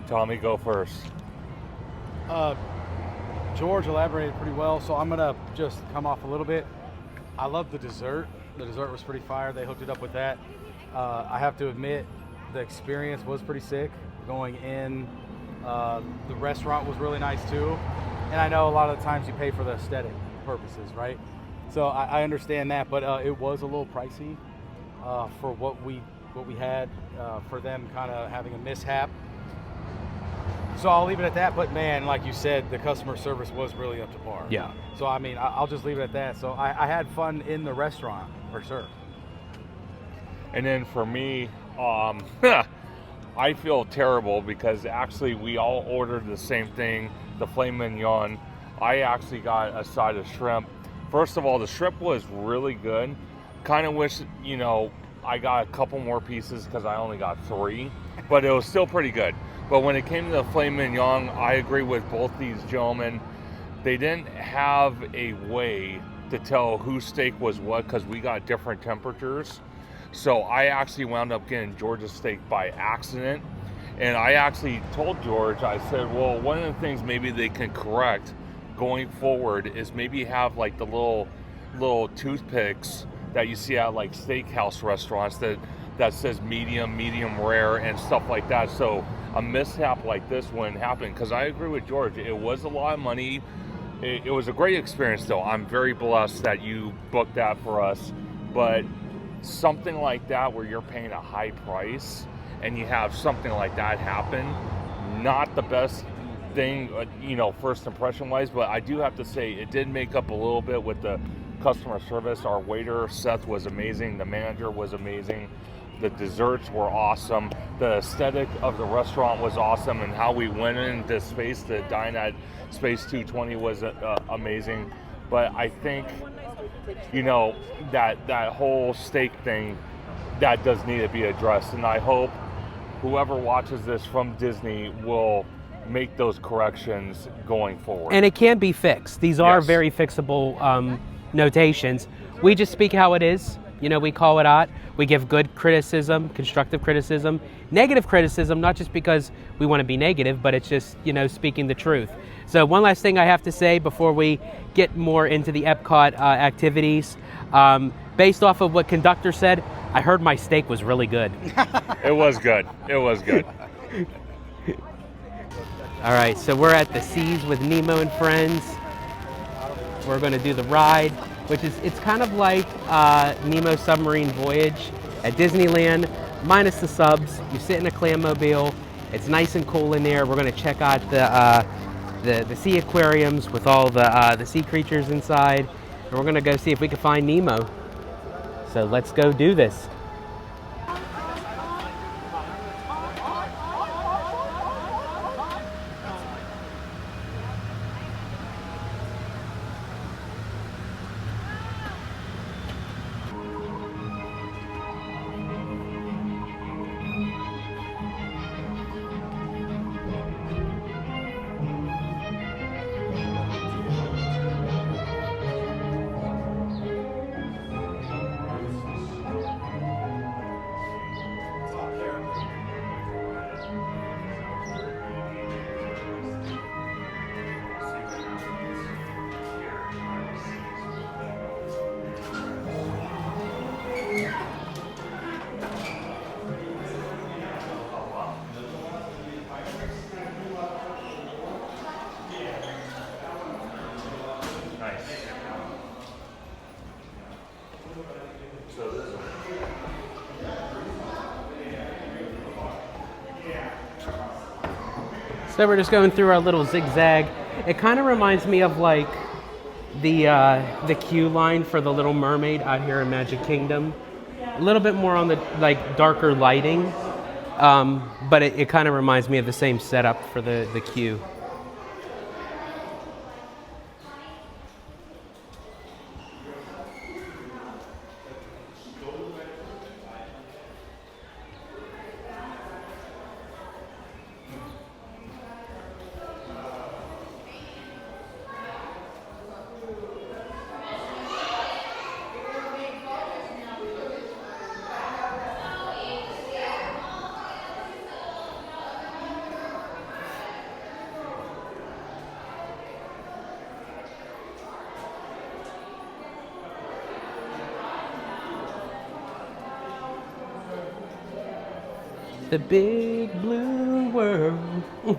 Tommy, go first. George elaborated pretty well, so I'm gonna just come off a little bit. I love the dessert. The dessert was pretty fire. They hooked it up with that. I have to admit, the experience was pretty sick. Going in, the restaurant was really nice too. And I know a lot of the times you pay for the aesthetic purposes, right? So I understand that, but it was a little pricey for what we had, for them kind of having a mishap. So I'll leave it at that. But man, like you said, the customer service was really up to par. Yeah. So I mean, I'll just leave it at that. So I had fun in the restaurant for sure. And then for me, I feel terrible because actually we all ordered the same thing, the filet mignon. I actually got a side of shrimp. First of all, the shrimp was really good. Kind of wish, I got a couple more pieces because I only got 3, but it was still pretty good. But when it came to the filet mignon, I agree with both these gentlemen. They didn't have a way to tell whose steak was what because we got different temperatures. So I actually wound up getting George's steak by accident. And I actually told George, I said, well, one of the things maybe they can correct going forward is maybe have like the little toothpicks that you see at like steakhouse restaurants that says medium rare and stuff like that. So a mishap like this wouldn't happen, because I agree with George. It was a lot of money. It was a great experience though. I'm very blessed that you booked that for us. But something like that where you're paying a high price and you have something like that happen, not the best thing, first impression wise, but I do have to say it did make up a little bit with the customer service. Our waiter, Seth, was amazing. The manager was amazing. The desserts were awesome. The aesthetic of the restaurant was awesome, and how we went into space to dine at Space 220 was amazing. But I think, that whole steak thing, that does need to be addressed. And I hope whoever watches this from Disney will make those corrections going forward. And it can be fixed. These are very fixable notations. We just speak how it is. We call it out. We give good criticism, constructive criticism, negative criticism, not just because we want to be negative, but it's just, speaking the truth. So one last thing I have to say before we get more into the Epcot activities. Based off of what conductor said, I heard my steak was really good. It was good. It was good. All right, so we're at the Seas with Nemo and Friends. We're going to do the ride, which it's kind of like Nemo Submarine Voyage at Disneyland, minus the subs. You sit in a clammobile. It's nice and cool in there. We're going to check out the sea aquariums with all the sea creatures inside, and we're going to go see if we can find Nemo. So let's go do this. So we're just going through our little zigzag. It kind of reminds me of like the queue line for the Little Mermaid out here in Magic Kingdom. A little bit more on the darker lighting, but it kind of reminds me of the same setup for the queue. The big blue world. What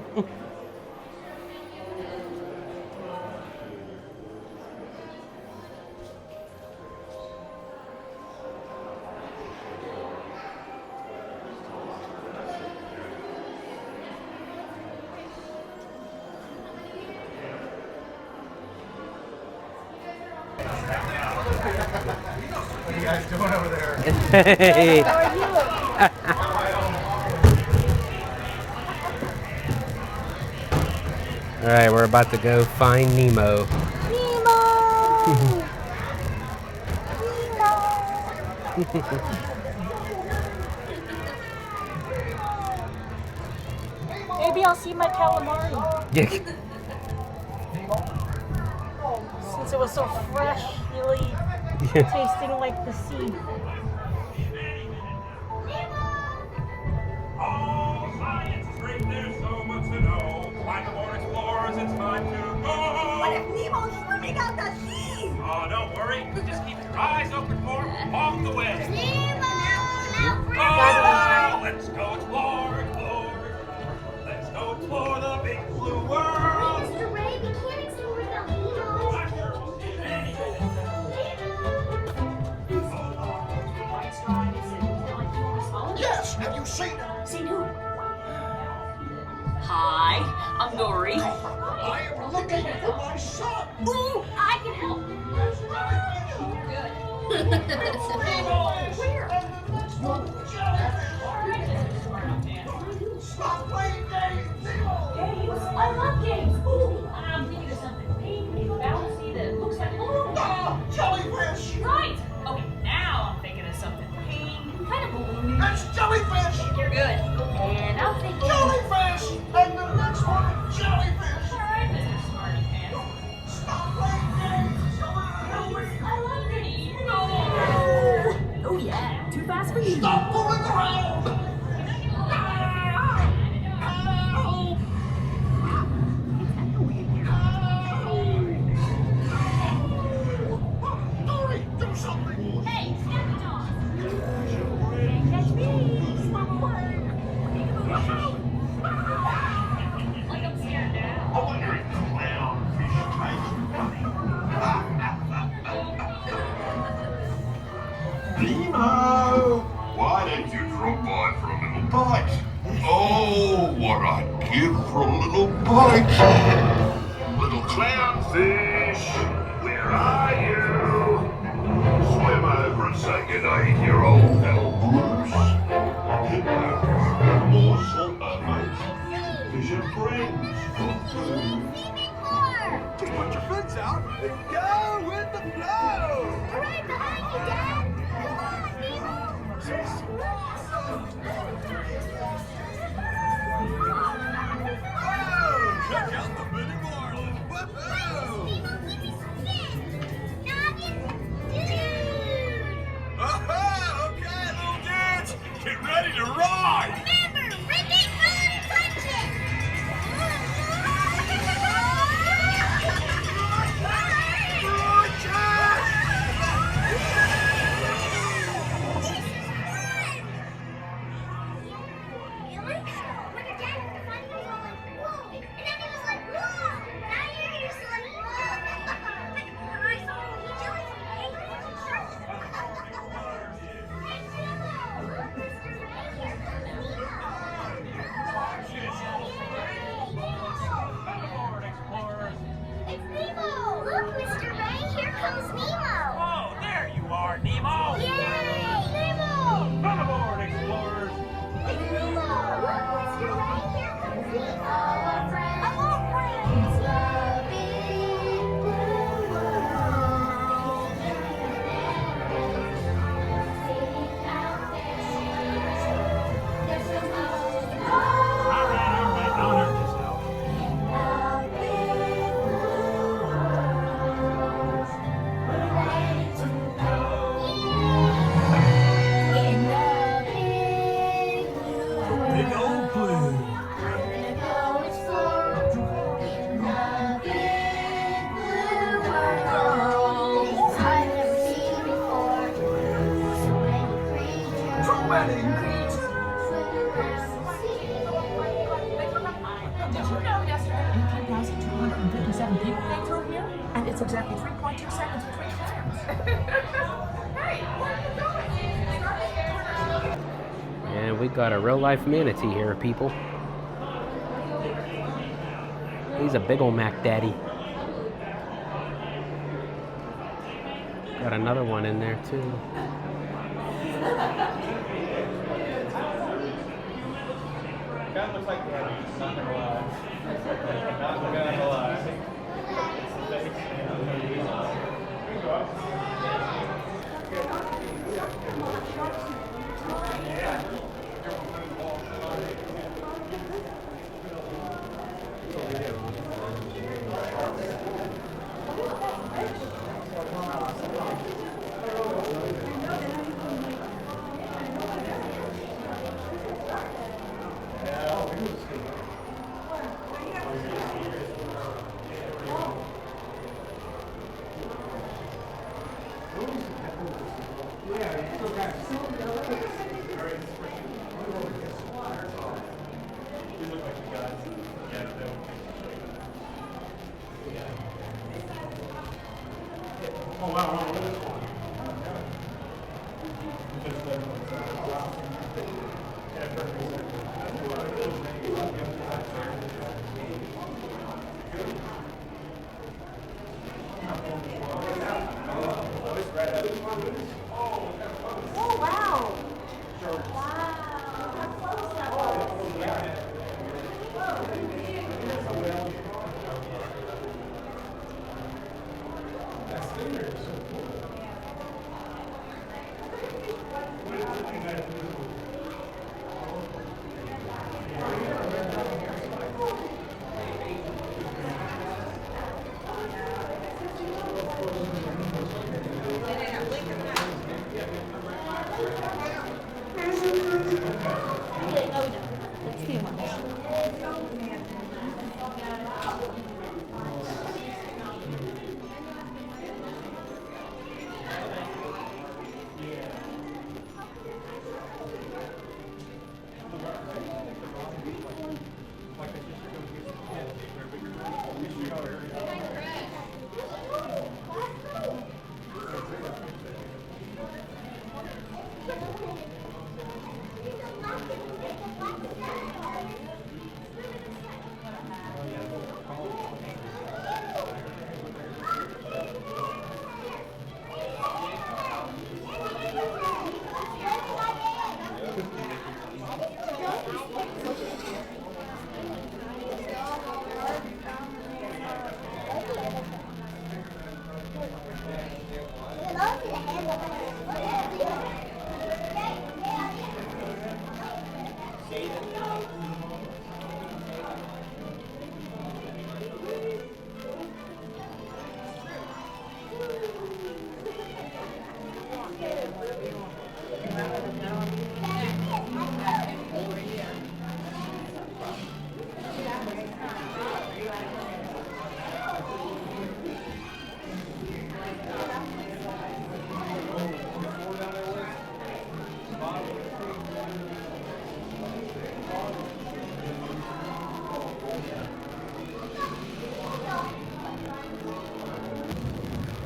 are you guys doing over there? Hey. How are you? All right, we're about to go find Nemo. Nemo! Maybe I'll see my calamari. Yeah. Since it was so fresh, really tasting like the sea. Oh, science is great, there's so much to know. Like the more explorers, it's time to go. What if Nemo's swimming out the sea? Oh, don't worry. Just keep your eyes open for him along the way. Nemo! Oh, let's go explore, explore. Let's go explore the big blue world. Mr. Ray, we can't explore without Nemo. Yes, have you seen her? Seen who? Hi, I'm Dory. I am looking for my son. Ooh, I can help. Stop playing games, Nemo. Games? I love games. Ooh, I'm thinking of something pink and bouncy that looks like balloons. Ah, jellyfish. Right. Okay, now I'm thinking of something pink, kind of balloony. That's jellyfish. You're good. And I'm thinking Jellyfish. And the next one, jellyfish. All right, Mr. Smarty Pants. Stop playing games. I love games. Oh yeah, too fast for you. Stop fooling around. Dory, do something. Hey, Snappy Dog. Can't catch me. Swim away. Like I'm scared now. I wonder if clownfish taste funny. Nemo! Why don't you drop by for a little bite? Oh, what I'd give for a little bite! Little clownfish, where are you? Swim over and say good day to your old pal Bruce. Morsel of mate. Fish and friends for food. Just put your fins out and go with the flow! Right behind you, Dad. Come on, Nemo. Check out the mini marlin! Woohoo! Aha! Okay, little dudes, get ready to ride! Remember, rip it, punch it. Really? What did Dad have to find It's exactly 3.2 seconds between clams. And we got a real life manatee here, people. He's a big old Mac Daddy. Got another one in there too. Kind of looks like Gabby, not gonna lie. Not gonna lie. Oh wow. Oh, wow.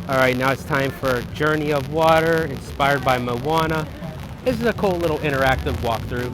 All right, now it's time for Journey of Water, inspired by Moana. This is a cool little interactive walkthrough.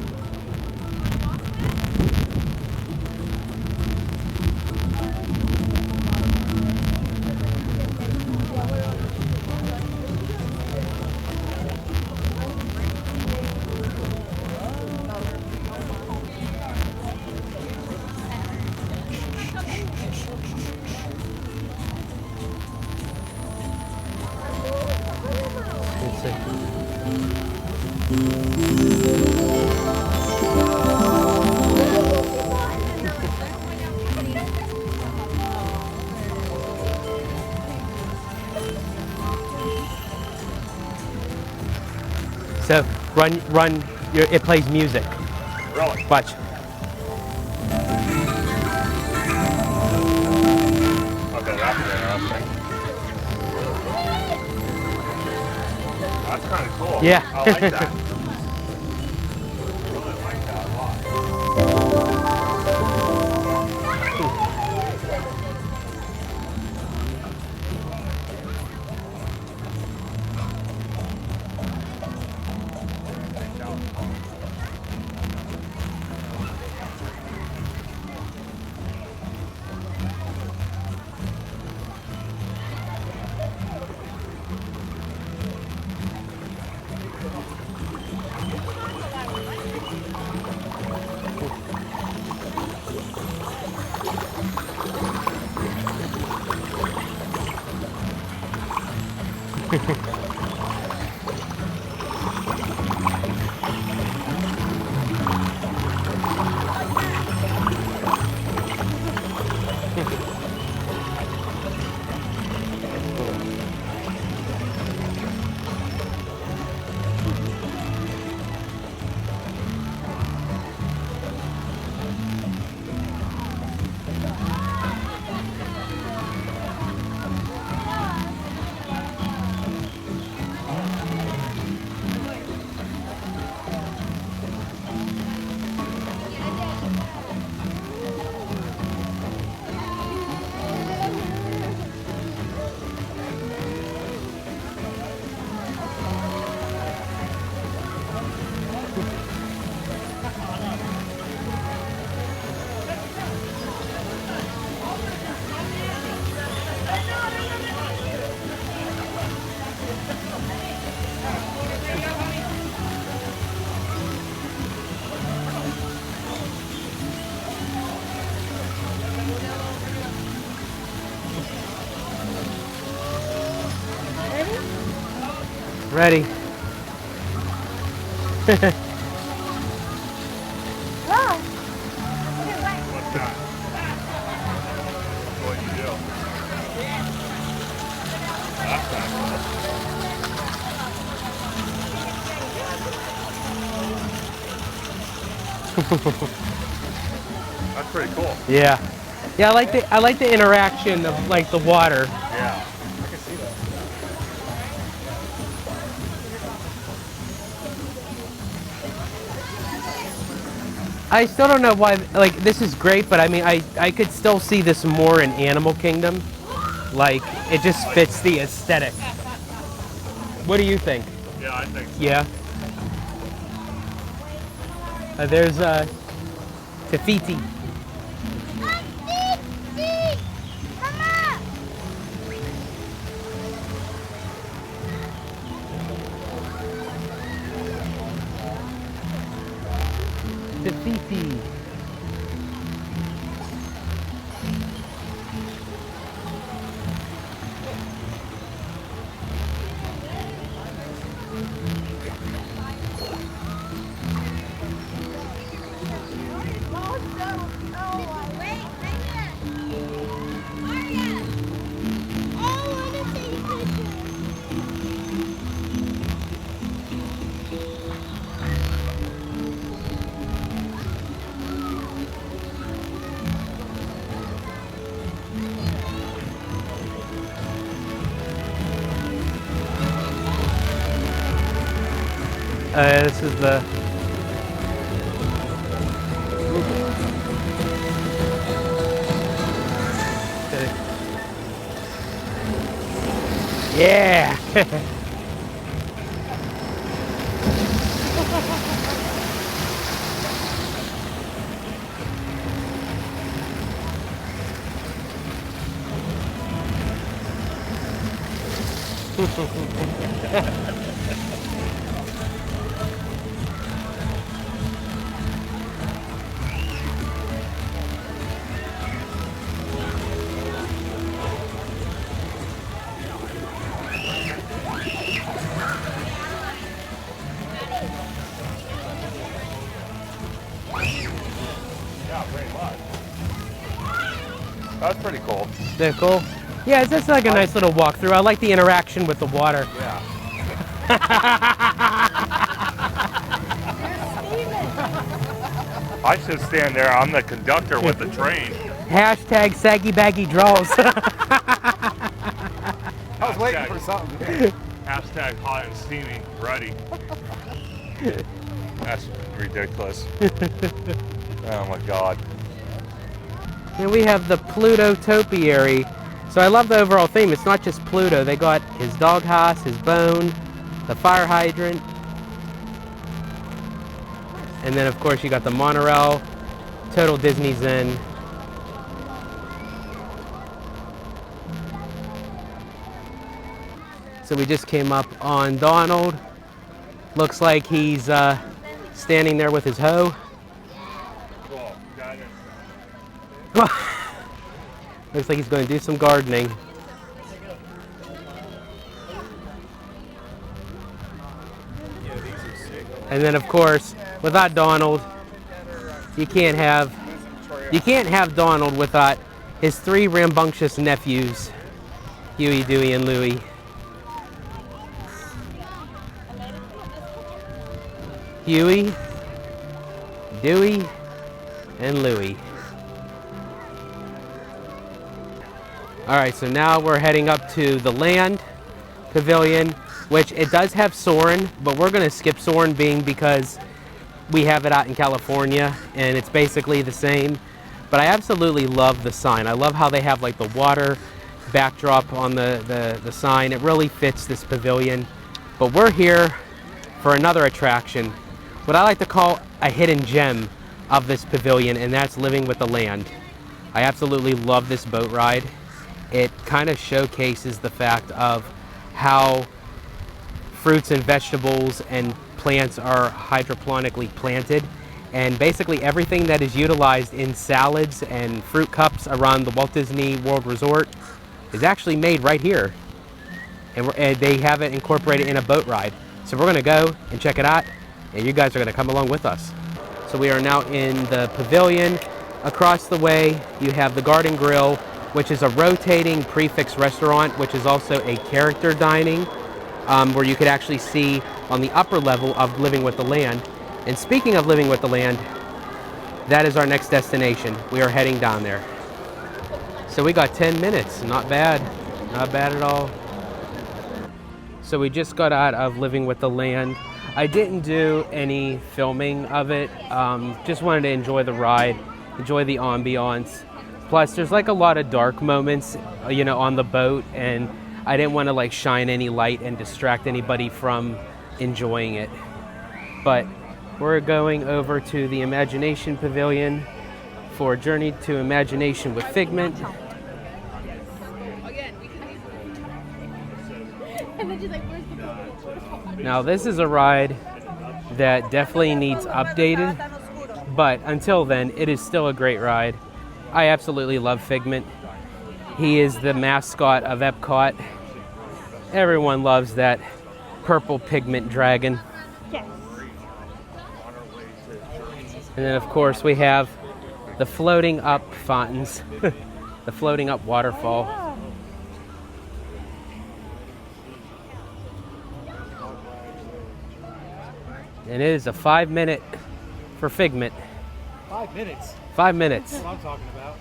So run. It plays music. Really? Watch. Okay, that's interesting. That's kind of cool. Yeah. I like that. I really like that a lot. Ready? What's that? What you do? That's not cool. That's pretty cool. Yeah. Yeah, I like the interaction of like the water. Yeah. I can see that. I still don't know why, like, this is great, but I mean, I could still see this more in Animal Kingdom. Like, it just fits the aesthetic. What do you think? Yeah, I think so. Yeah. There's Tafiti. Tafiti. This is the yeah. Yeah, pretty much. That's pretty cool. They're cool. Yeah, it's just like a nice little walkthrough. I like the interaction with the water. Yeah. I should stand there. I'm the conductor with the train. Hashtag saggy baggy draws. I was waiting for something. Hashtag hot and steamy. Ready. That's ridiculous. Oh my God. And we have the Pluto topiary. So I love the overall theme. It's not just Pluto. They got his doghouse, his bone, the fire hydrant. And then of course you got the monorail, total Disney Zen. So we just came up on Donald. Looks like he's standing there with his hoe. Cool. Got it. Looks like he's going to do some gardening. And then, of course, without Donald, you can't have Donald without his 3 rambunctious nephews, Huey, Dewey, and Louie. Huey, Dewey, and Louie. All right, so now we're heading up to the land pavilion, which it does have Soarin', but we're gonna skip Soarin' because we have it out in California and it's basically the same. But I absolutely love the sign. I love how they have like the water backdrop on the sign. It really fits this pavilion. But we're here for another attraction, what I like to call a hidden gem of this pavilion, and that's Living with the Land. I absolutely love this boat ride. It kind of showcases the fact of how fruits and vegetables and plants are hydroponically planted, and basically everything that is utilized in salads and fruit cups around the Walt Disney World Resort is actually made right here, and they have it incorporated in a boat ride. So we're going to go and check it out, and you guys are going to come along with us. So we are now in the pavilion. Across the way you have the Garden Grill, which is a rotating prefix restaurant, which is also a character dining, where you could actually see on the upper level of Living with the Land. And speaking of Living with the Land, that is our next destination. We are heading down there. So we got 10 minutes, not bad at all. So we just got out of Living with the Land. I didn't do any filming of it, just wanted to enjoy the ride, enjoy the ambiance. Plus, there's like a lot of dark moments, you know, on the boat, and I didn't want to like shine any light and distract anybody from enjoying it. But we're going over to the Imagination Pavilion for a Journey to Imagination with Figment. Now, this is a ride that definitely needs updated, but until then, it is still a great ride. I absolutely love Figment. He is the mascot of Epcot. Everyone loves that purple pigment dragon. Yes. And then, of course, we have the floating up fountains, the floating up waterfall. And it is a 5-minute for Figment. 5 minutes? 5 minutes. That's what I'm talking about.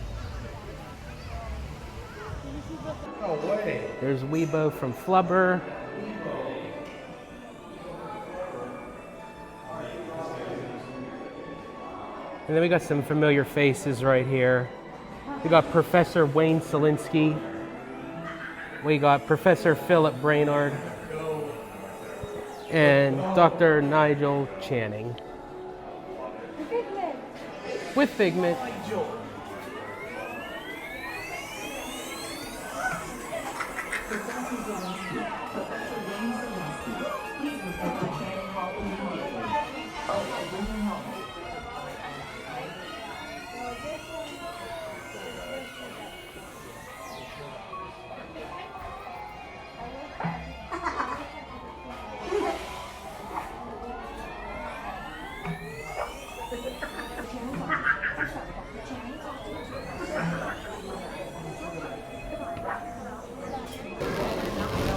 No way. There's Weebo from Flubber. And then we got some familiar faces right here. We got Professor Wayne Selinsky. We got Professor Philip Brainard. And Dr. Nigel Channing. With Figment.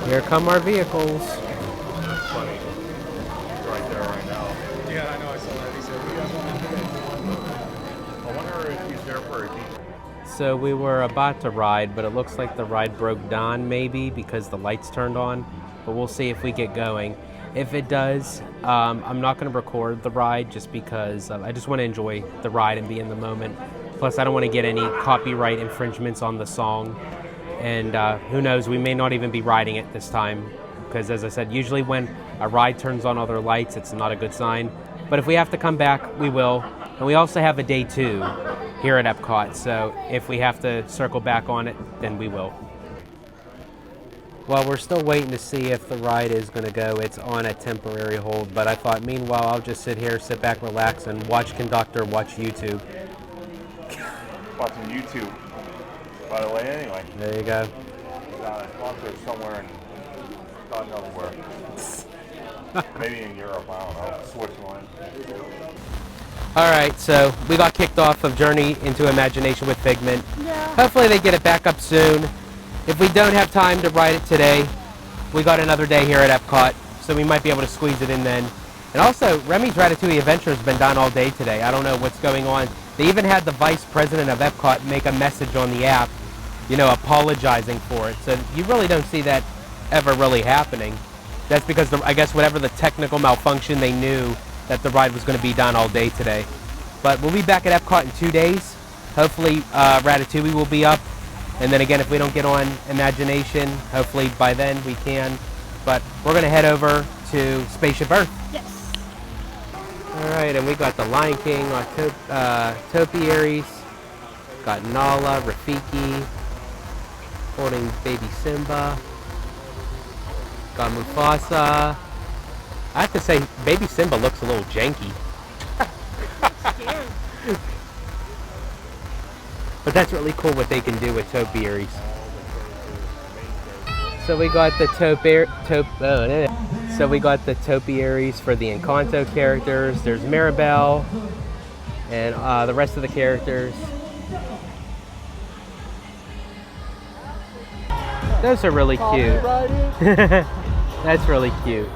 Here come our vehicles. That's funny. He's right there right now. Yeah, I know. I saw that. He said, "We guys want to I wonder if he's there for a deep. So we were about to ride, but it looks like the ride broke down maybe because the lights turned on. But we'll see if we get going. If it does, I'm not going to record the ride just because I just want to enjoy the ride and be in the moment. Plus, I don't want to get any copyright infringements on the song. And who knows, we may not even be riding it this time. Because as I said, usually when a ride turns on all their lights, it's not a good sign. But if we have to come back, we will. And we also have a day 2 here at Epcot. So if we have to circle back on it, then we will. Well, we're still waiting to see if the ride is going to go. It's on a temporary hold. But I thought, meanwhile, I'll just sit here, sit back, relax, and watch Conductor watch YouTube. Watching YouTube. By the way, anyway. There you go. Got a sponsor somewhere in God knows where. Maybe in Europe, I don't know. Switzerland. All right, so we got kicked off of Journey into Imagination with Figment. Yeah. Hopefully they get it back up soon. If we don't have time to ride it today, we got another day here at Epcot, so we might be able to squeeze it in then. And also, Remy's Ratatouille Adventure has been done all day today. I don't know what's going on. They even had the vice president of Epcot make a message on the app, you know, apologizing for it. So you really don't see that ever really happening. That's because, I guess, whatever the technical malfunction, they knew that the ride was going to be done all day today. But we'll be back at Epcot in 2 days. Hopefully, Ratatouille will be up. And then again, if we don't get on Imagination, hopefully by then we can. But we're going to head over to Spaceship Earth. Yes. All right, and we got the Lion King, topiaries. Got Nala, Rafiki, holding baby Simba. Got Mufasa. I have to say, baby Simba looks a little janky. Scared. But that's really cool what they can do with topiaries. So we got the topiaries for the Encanto characters. There's Mirabelle and the rest of the characters. Those are really cute. That's really cute.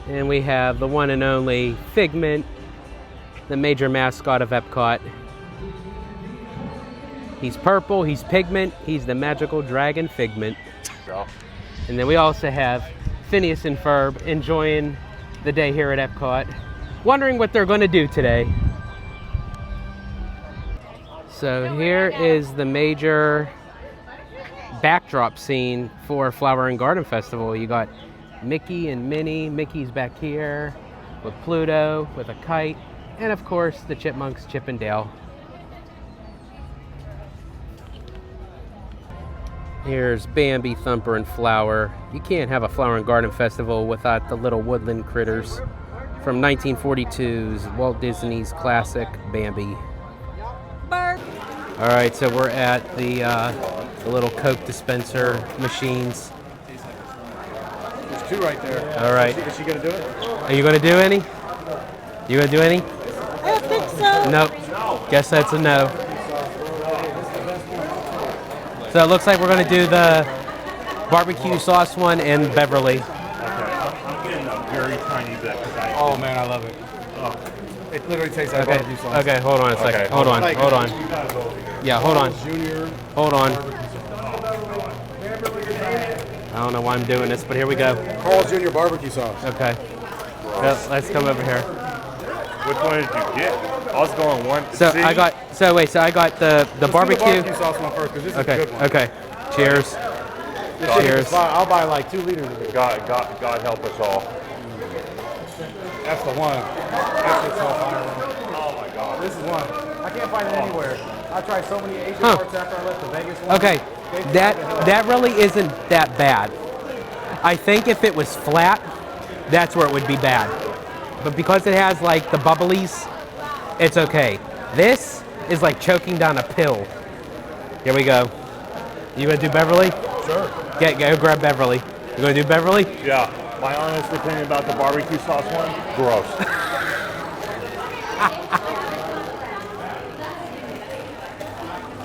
And we have the one and only Figment, the major mascot of Epcot. He's purple, he's Pigment, he's the magical dragon Figment. And then we also have Phineas and Ferb enjoying the day here at Epcot, wondering what they're going to do today. So here is the major backdrop scene for Flower and Garden Festival. You got Mickey and Minnie. Mickey's back here with Pluto, with a kite, and of course the Chipmunks, Chip and Dale. Here's Bambi, Thumper, and Flower. You can't have a Flower and Garden Festival without the little woodland critters from 1942's Walt Disney's classic Bambi. All right, so we're at the little Coke dispenser machines. There's two right there. All right. Is she gonna do it? Are you gonna do any? You gonna do any? I don't think so. Nope. Guess that's a no. So it looks like we're gonna do the barbecue sauce one and Beverly. Okay, I'm getting a very tiny bit. Oh man, I love it. It literally tastes like Okay. barbecue sauce. Okay, hold on a second. Okay. Hold on. Like, Hold on. Yeah, hold on. Junior. Hold on. I don't know why I'm doing this, but here we go. Carl's Jr. barbecue sauce. Okay. Let's come over here. Which one did you get? I was going one. So C? I got the Let's barbecue. do the barbecue sauce one first, because this is a good one. Okay. Cheers. This shit is Cheers. fine. I'll buy like 2 liters of it. God help us all. That's the one. That shit's so fire. Oh my God. This is one. I can't find it anywhere. I tried so many Asian parts after I left the Vegas one. Okay. That really isn't that bad. I think if it was flat, that's where it would be bad. But because it has like the bubblies, it's okay. This is like choking down a pill. Here we go. You gonna do Beverly? Sure. Go grab Beverly. You gonna do Beverly? Yeah. My honest opinion about the barbecue sauce one, gross.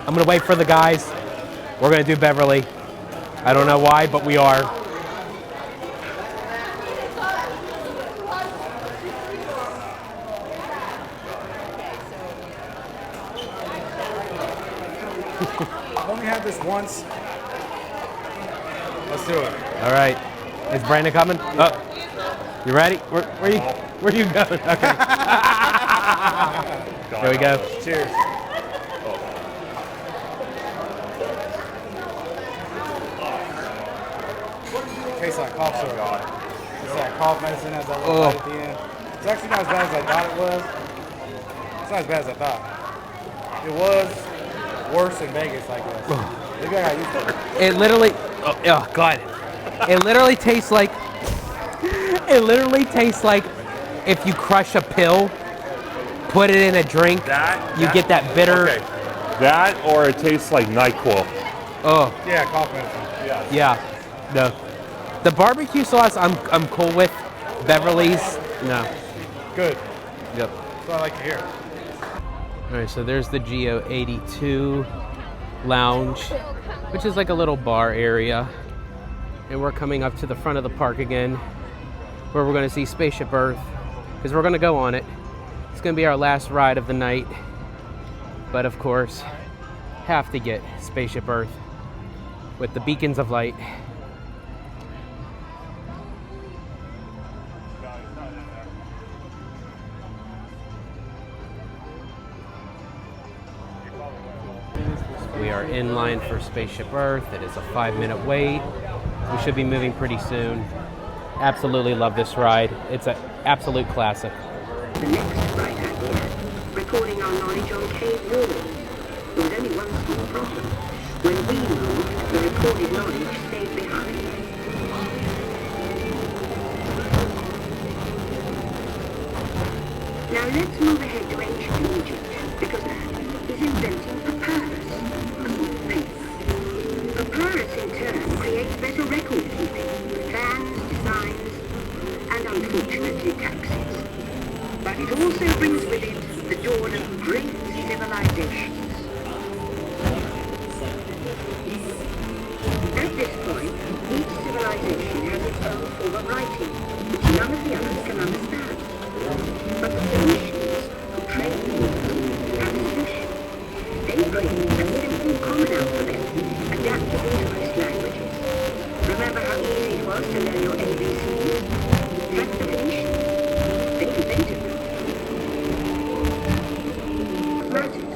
I'm gonna wait for the guys. We're gonna do Beverly. I don't know why, but we are. I've only had this once. Let's do it. All right. Is Brandon coming? Oh, you ready? Where you going? Okay. There we go. Cheers. Tastes like cough syrup. It's like cough medicine has that little bite at the end. It's actually not as bad as I thought it was. It's not as bad as I thought. It was worse in Vegas, I guess. Maybe I got used to it. It literally, oh God. It literally tastes like, if you crush a pill, put it in a drink, you get that bitter. Okay. That or it tastes like NyQuil. Oh. Yeah, cough medicine. Yeah. No. The barbecue sauce I'm cool with. Beverly's? No. Good. Yep. That's what I like to hear. All right, so there's the Geo 82 lounge, which is like a little bar area. And we're coming up to the front of the park again, where we're going to see Spaceship Earth, because we're going to go on it. It's going to be our last ride of the night. But of course, have to get Spaceship Earth with the beacons of light. We are in line for Spaceship Earth. It is a 5-minute wait. We should be moving pretty soon. Absolutely love this ride. It's an absolute classic. The next right idea, recording our knowledge on cave walls. There was only one small problem. When we moved, the recorded knowledge stayed behind. Now let's move ahead to ancient Egypt, because that is inventing papyrus, a sort of paper. Papyrus in turn creates better record keeping, plans, designs, and unfortunately taxes. But it also brings with it the dawn of great civilizations. At this point, each civilization has its own form of writing, which none of the others can understand. But the Phoenicians, who trade the world, have a solution. They create a simple common alphabet adapted into most languages. Remember how easy it was to learn your ABCs? That's the Phoenicians. They invented them. Matters.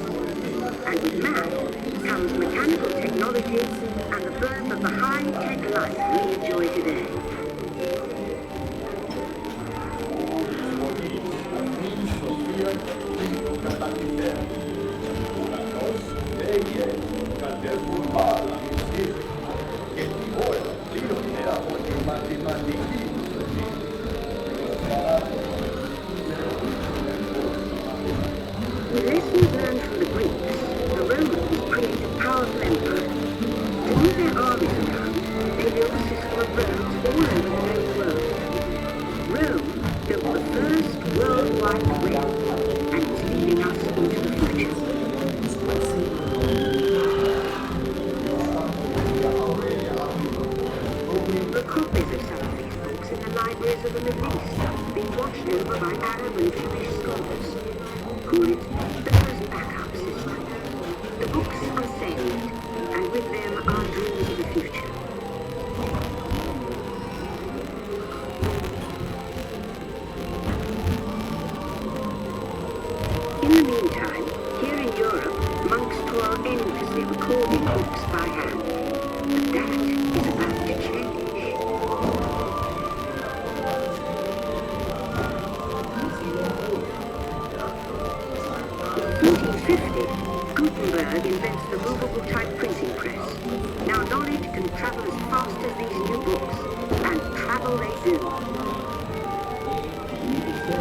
And with math comes mechanical technology and the birth of the high-tech life we enjoy today. With lessons learned from the Greeks, the Romans created powerful empires. To move their armies around, they built a system of roads all over the known world. Rome built the first worldwide web, and is leading us into the future. The copies of some of these books in the libraries of the Middle East, being watched over by Arab and Jewish scholars. Call it the first backup system. The books are saved, and with them our dreams of the future. In the meantime, here in Europe, monks toil endlessly recording books by hand. But that is about to change. Gutenberg invents the movable type printing press. Now knowledge can travel as fast as these new books, and travel they do.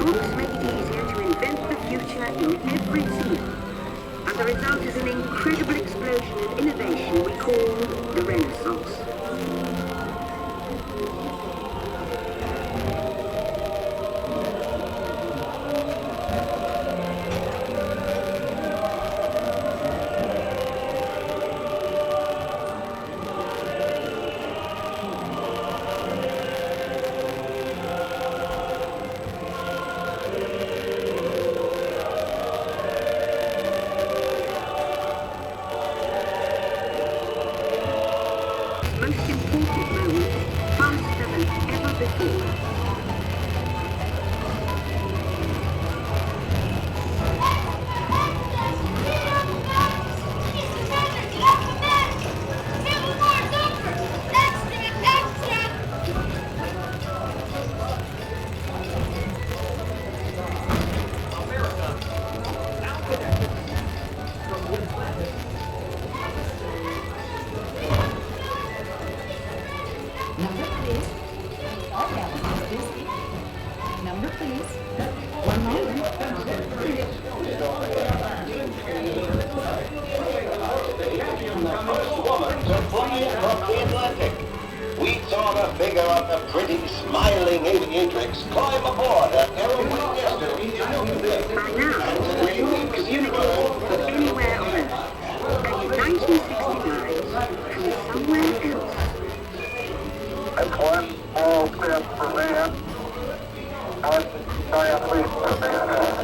Books make it easier to invent the future in every field, and the result is an incredible explosion of innovation we call the pretty, smiling aviatrix climb aboard her aeroplane destiny in New By now, we're able to communicate from anywhere on Earth. And in 1969, from somewhere else. That's one small step for man, one giant leap for mankind.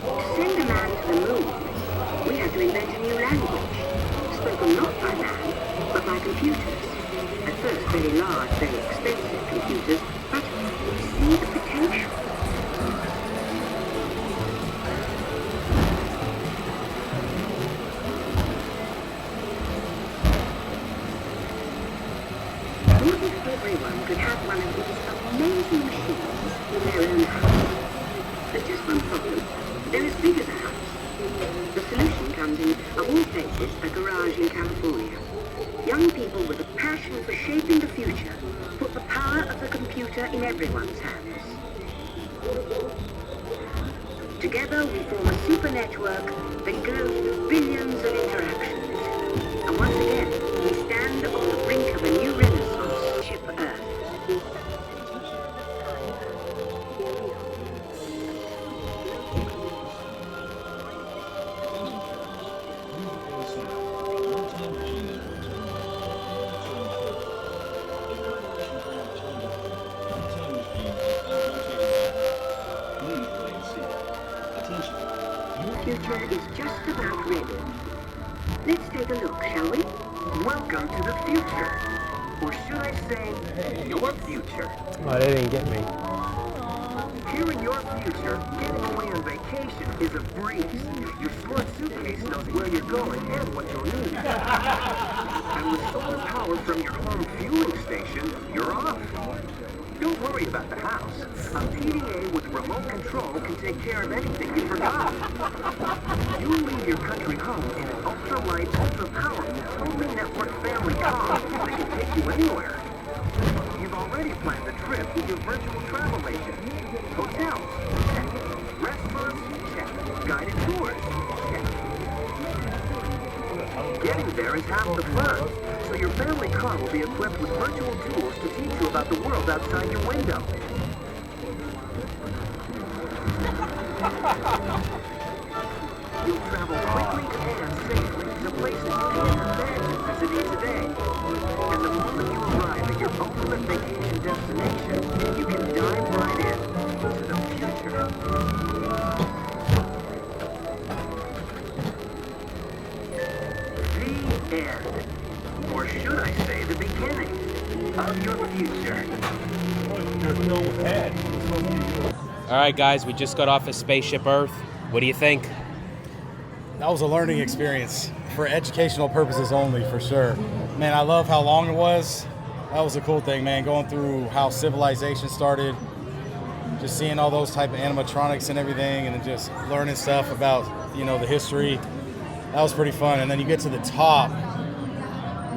To send a man to the moon, we had to invent a new language, spoken not by man, but by computers. At first very large, very expensive computers, but see the potential. What if everyone could have one of these amazing machines in their own house? There's just one problem. They're as big as a house. The solution comes in, of all places, a garage in California. Young people with a passion for shaping the future put the power of the computer in everyone's hands. Together we form a super network that grows to billions of interactions. And once again, we stand on the brink of a new renaissance, Spaceship Earth. The future is just about ready. Let's take a look, shall we? Welcome to the future. Or should I say, your future. Oh, they didn't get me. Here in your future, getting away on vacation is a breeze. Your smart suitcase knows where you're going and what you'll need. And with solar power from your home fueling station, you're off. Don't worry about the house. A PDA with remote control can take care of anything you forgot. You'll leave your country home in an ultra-light, ultra-powerful, totally networked family car that can take you anywhere. You've already planned the trip with your virtual travel agent. Hotels, check. Restaurants, check. Guided tours, check. Getting there is half the fun, so your family car will be equipped with virtual tools to teach you about the world outside your window. You'll travel quickly and safely to places you can't imagine visiting today. And the moment you arrive at your ultimate vacation destination, you can dive right in to the future. The end. Or should I say the beginning of your future. There's no end. All right, guys, we just got off of Spaceship Earth. What do you think? That was a learning experience for educational purposes only, for sure. Man, I love how long it was. That was a cool thing, man, going through how civilization started, just seeing all those type of animatronics and everything, and then just learning stuff about, you know, the history. That was pretty fun. And then you get to the top,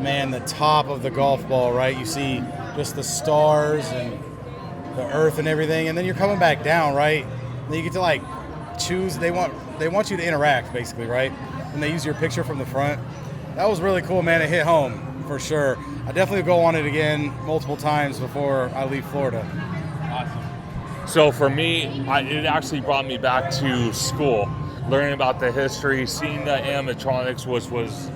man, the top of the golf ball, right? You see just the stars and the earth and everything, and then you're coming back down, right? Then you get to like choose. They want you to interact, basically, right? And they use your picture from the front. That was really cool, man. It hit home for sure. I definitely go on it again multiple times before I leave Florida. Awesome. So for me, it actually brought me back to school. Learning about the history, seeing the animatronics was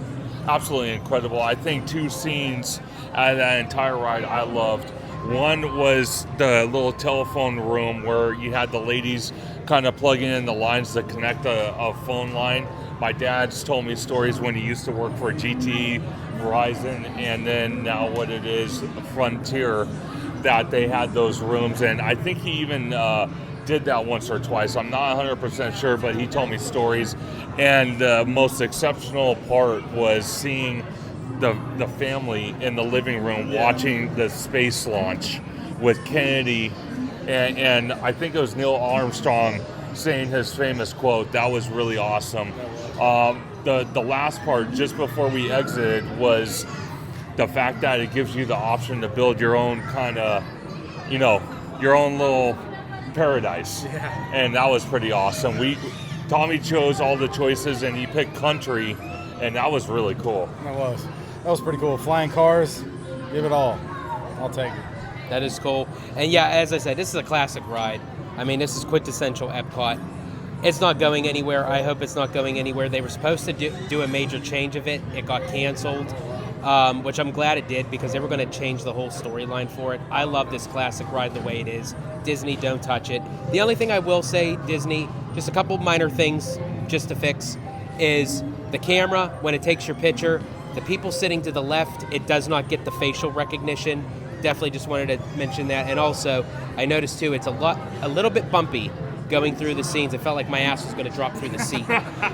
absolutely incredible. I think two scenes out of that entire ride I loved. One was the little telephone room where you had the ladies kind of plugging in the lines to connect a phone line. My dad's told me stories when he used to work for GT, Verizon, and then now what it is, Frontier, that they had those rooms. And I think he even did that once or twice. I'm not 100% sure, but he told me stories. And the most exceptional part was seeing the family in the living room watching the space launch with Kennedy and I think it was Neil Armstrong saying his famous quote. That was really awesome. The last part, just before we exited, was the fact that it gives you the option to build your own kind of, you know, your own little paradise. Yeah. And that was pretty awesome. Tommy chose all the choices and he picked country, and that was really cool. That was pretty cool. Flying cars, give it all. I'll take it. That is cool. And yeah, as I said, this is a classic ride. I mean, this is quintessential Epcot. It's not going anywhere. I hope it's not going anywhere. They were supposed to do a major change of it. It got canceled, which I'm glad it did because they were going to change the whole storyline for it. I love this classic ride the way it is. Disney, don't touch it. The only thing I will say, Disney, just a couple minor things just to fix, is the camera, when it takes your picture, the people sitting to the left, it does not get the facial recognition. Definitely just wanted to mention that. And also, I noticed too, it's a little bit bumpy going through the scenes. It felt like my ass was going to drop through the seat.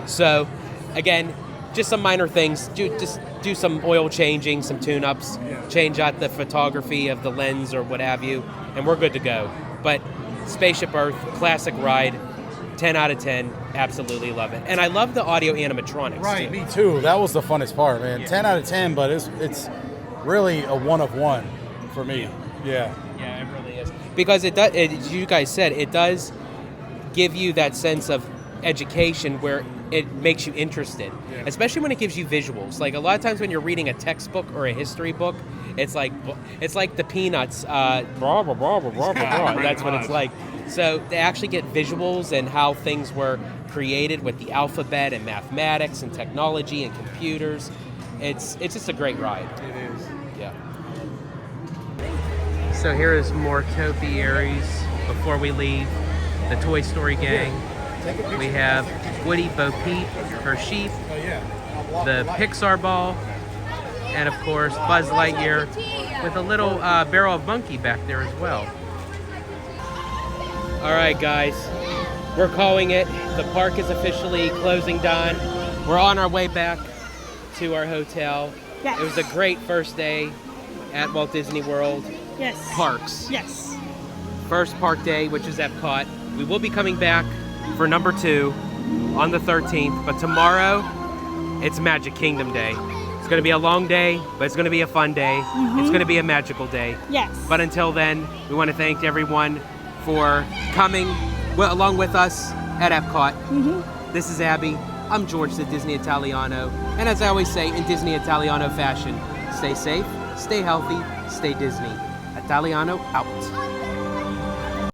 So, again, just some minor things. Just do some oil changing, some tune-ups, change out the photography of the lens or what have you, and we're good to go. But Spaceship Earth, classic ride, 10 out of 10, absolutely love it. And I love the audio animatronics, Right, too. me too. That was the funnest part, man. 10 out of 10, but it's really a one of one for me. Yeah. Yeah, it really is. Because it does, as you guys said, it does give you that sense of education where it makes you interested, especially when it gives you visuals. Like a lot of times when you're reading a textbook or a history book, it's like the Peanuts, blah, blah, blah, blah, blah, blah, blah. That's what it's like. So they actually get visuals and how things were created with the alphabet and mathematics and technology and computers. It's just a great ride. It is. Yeah. So here is more topiaries before we leave. The Toy Story gang. We have Woody, Bo Peep, her sheep, the Pixar ball, and of course Buzz Lightyear with a little barrel of monkey back there as well. All right, guys, we're calling it. The park is officially closing down. We're on our way back to our hotel. Yes. It was a great first day at Walt Disney World. Yes. Parks. Yes. First park day, which is Epcot. We will be coming back for number 2 on the 13th, but tomorrow it's Magic Kingdom Day. It's going to be a long day, but it's going to be a fun day. It's going to be a magical day. Yes. But until then, we want to thank everyone for coming along with us at Epcot. This is Abby. I'm George, the Disney Italiano. And as I always say, in Disney Italiano fashion, stay safe, stay healthy, stay Disney. Italiano out.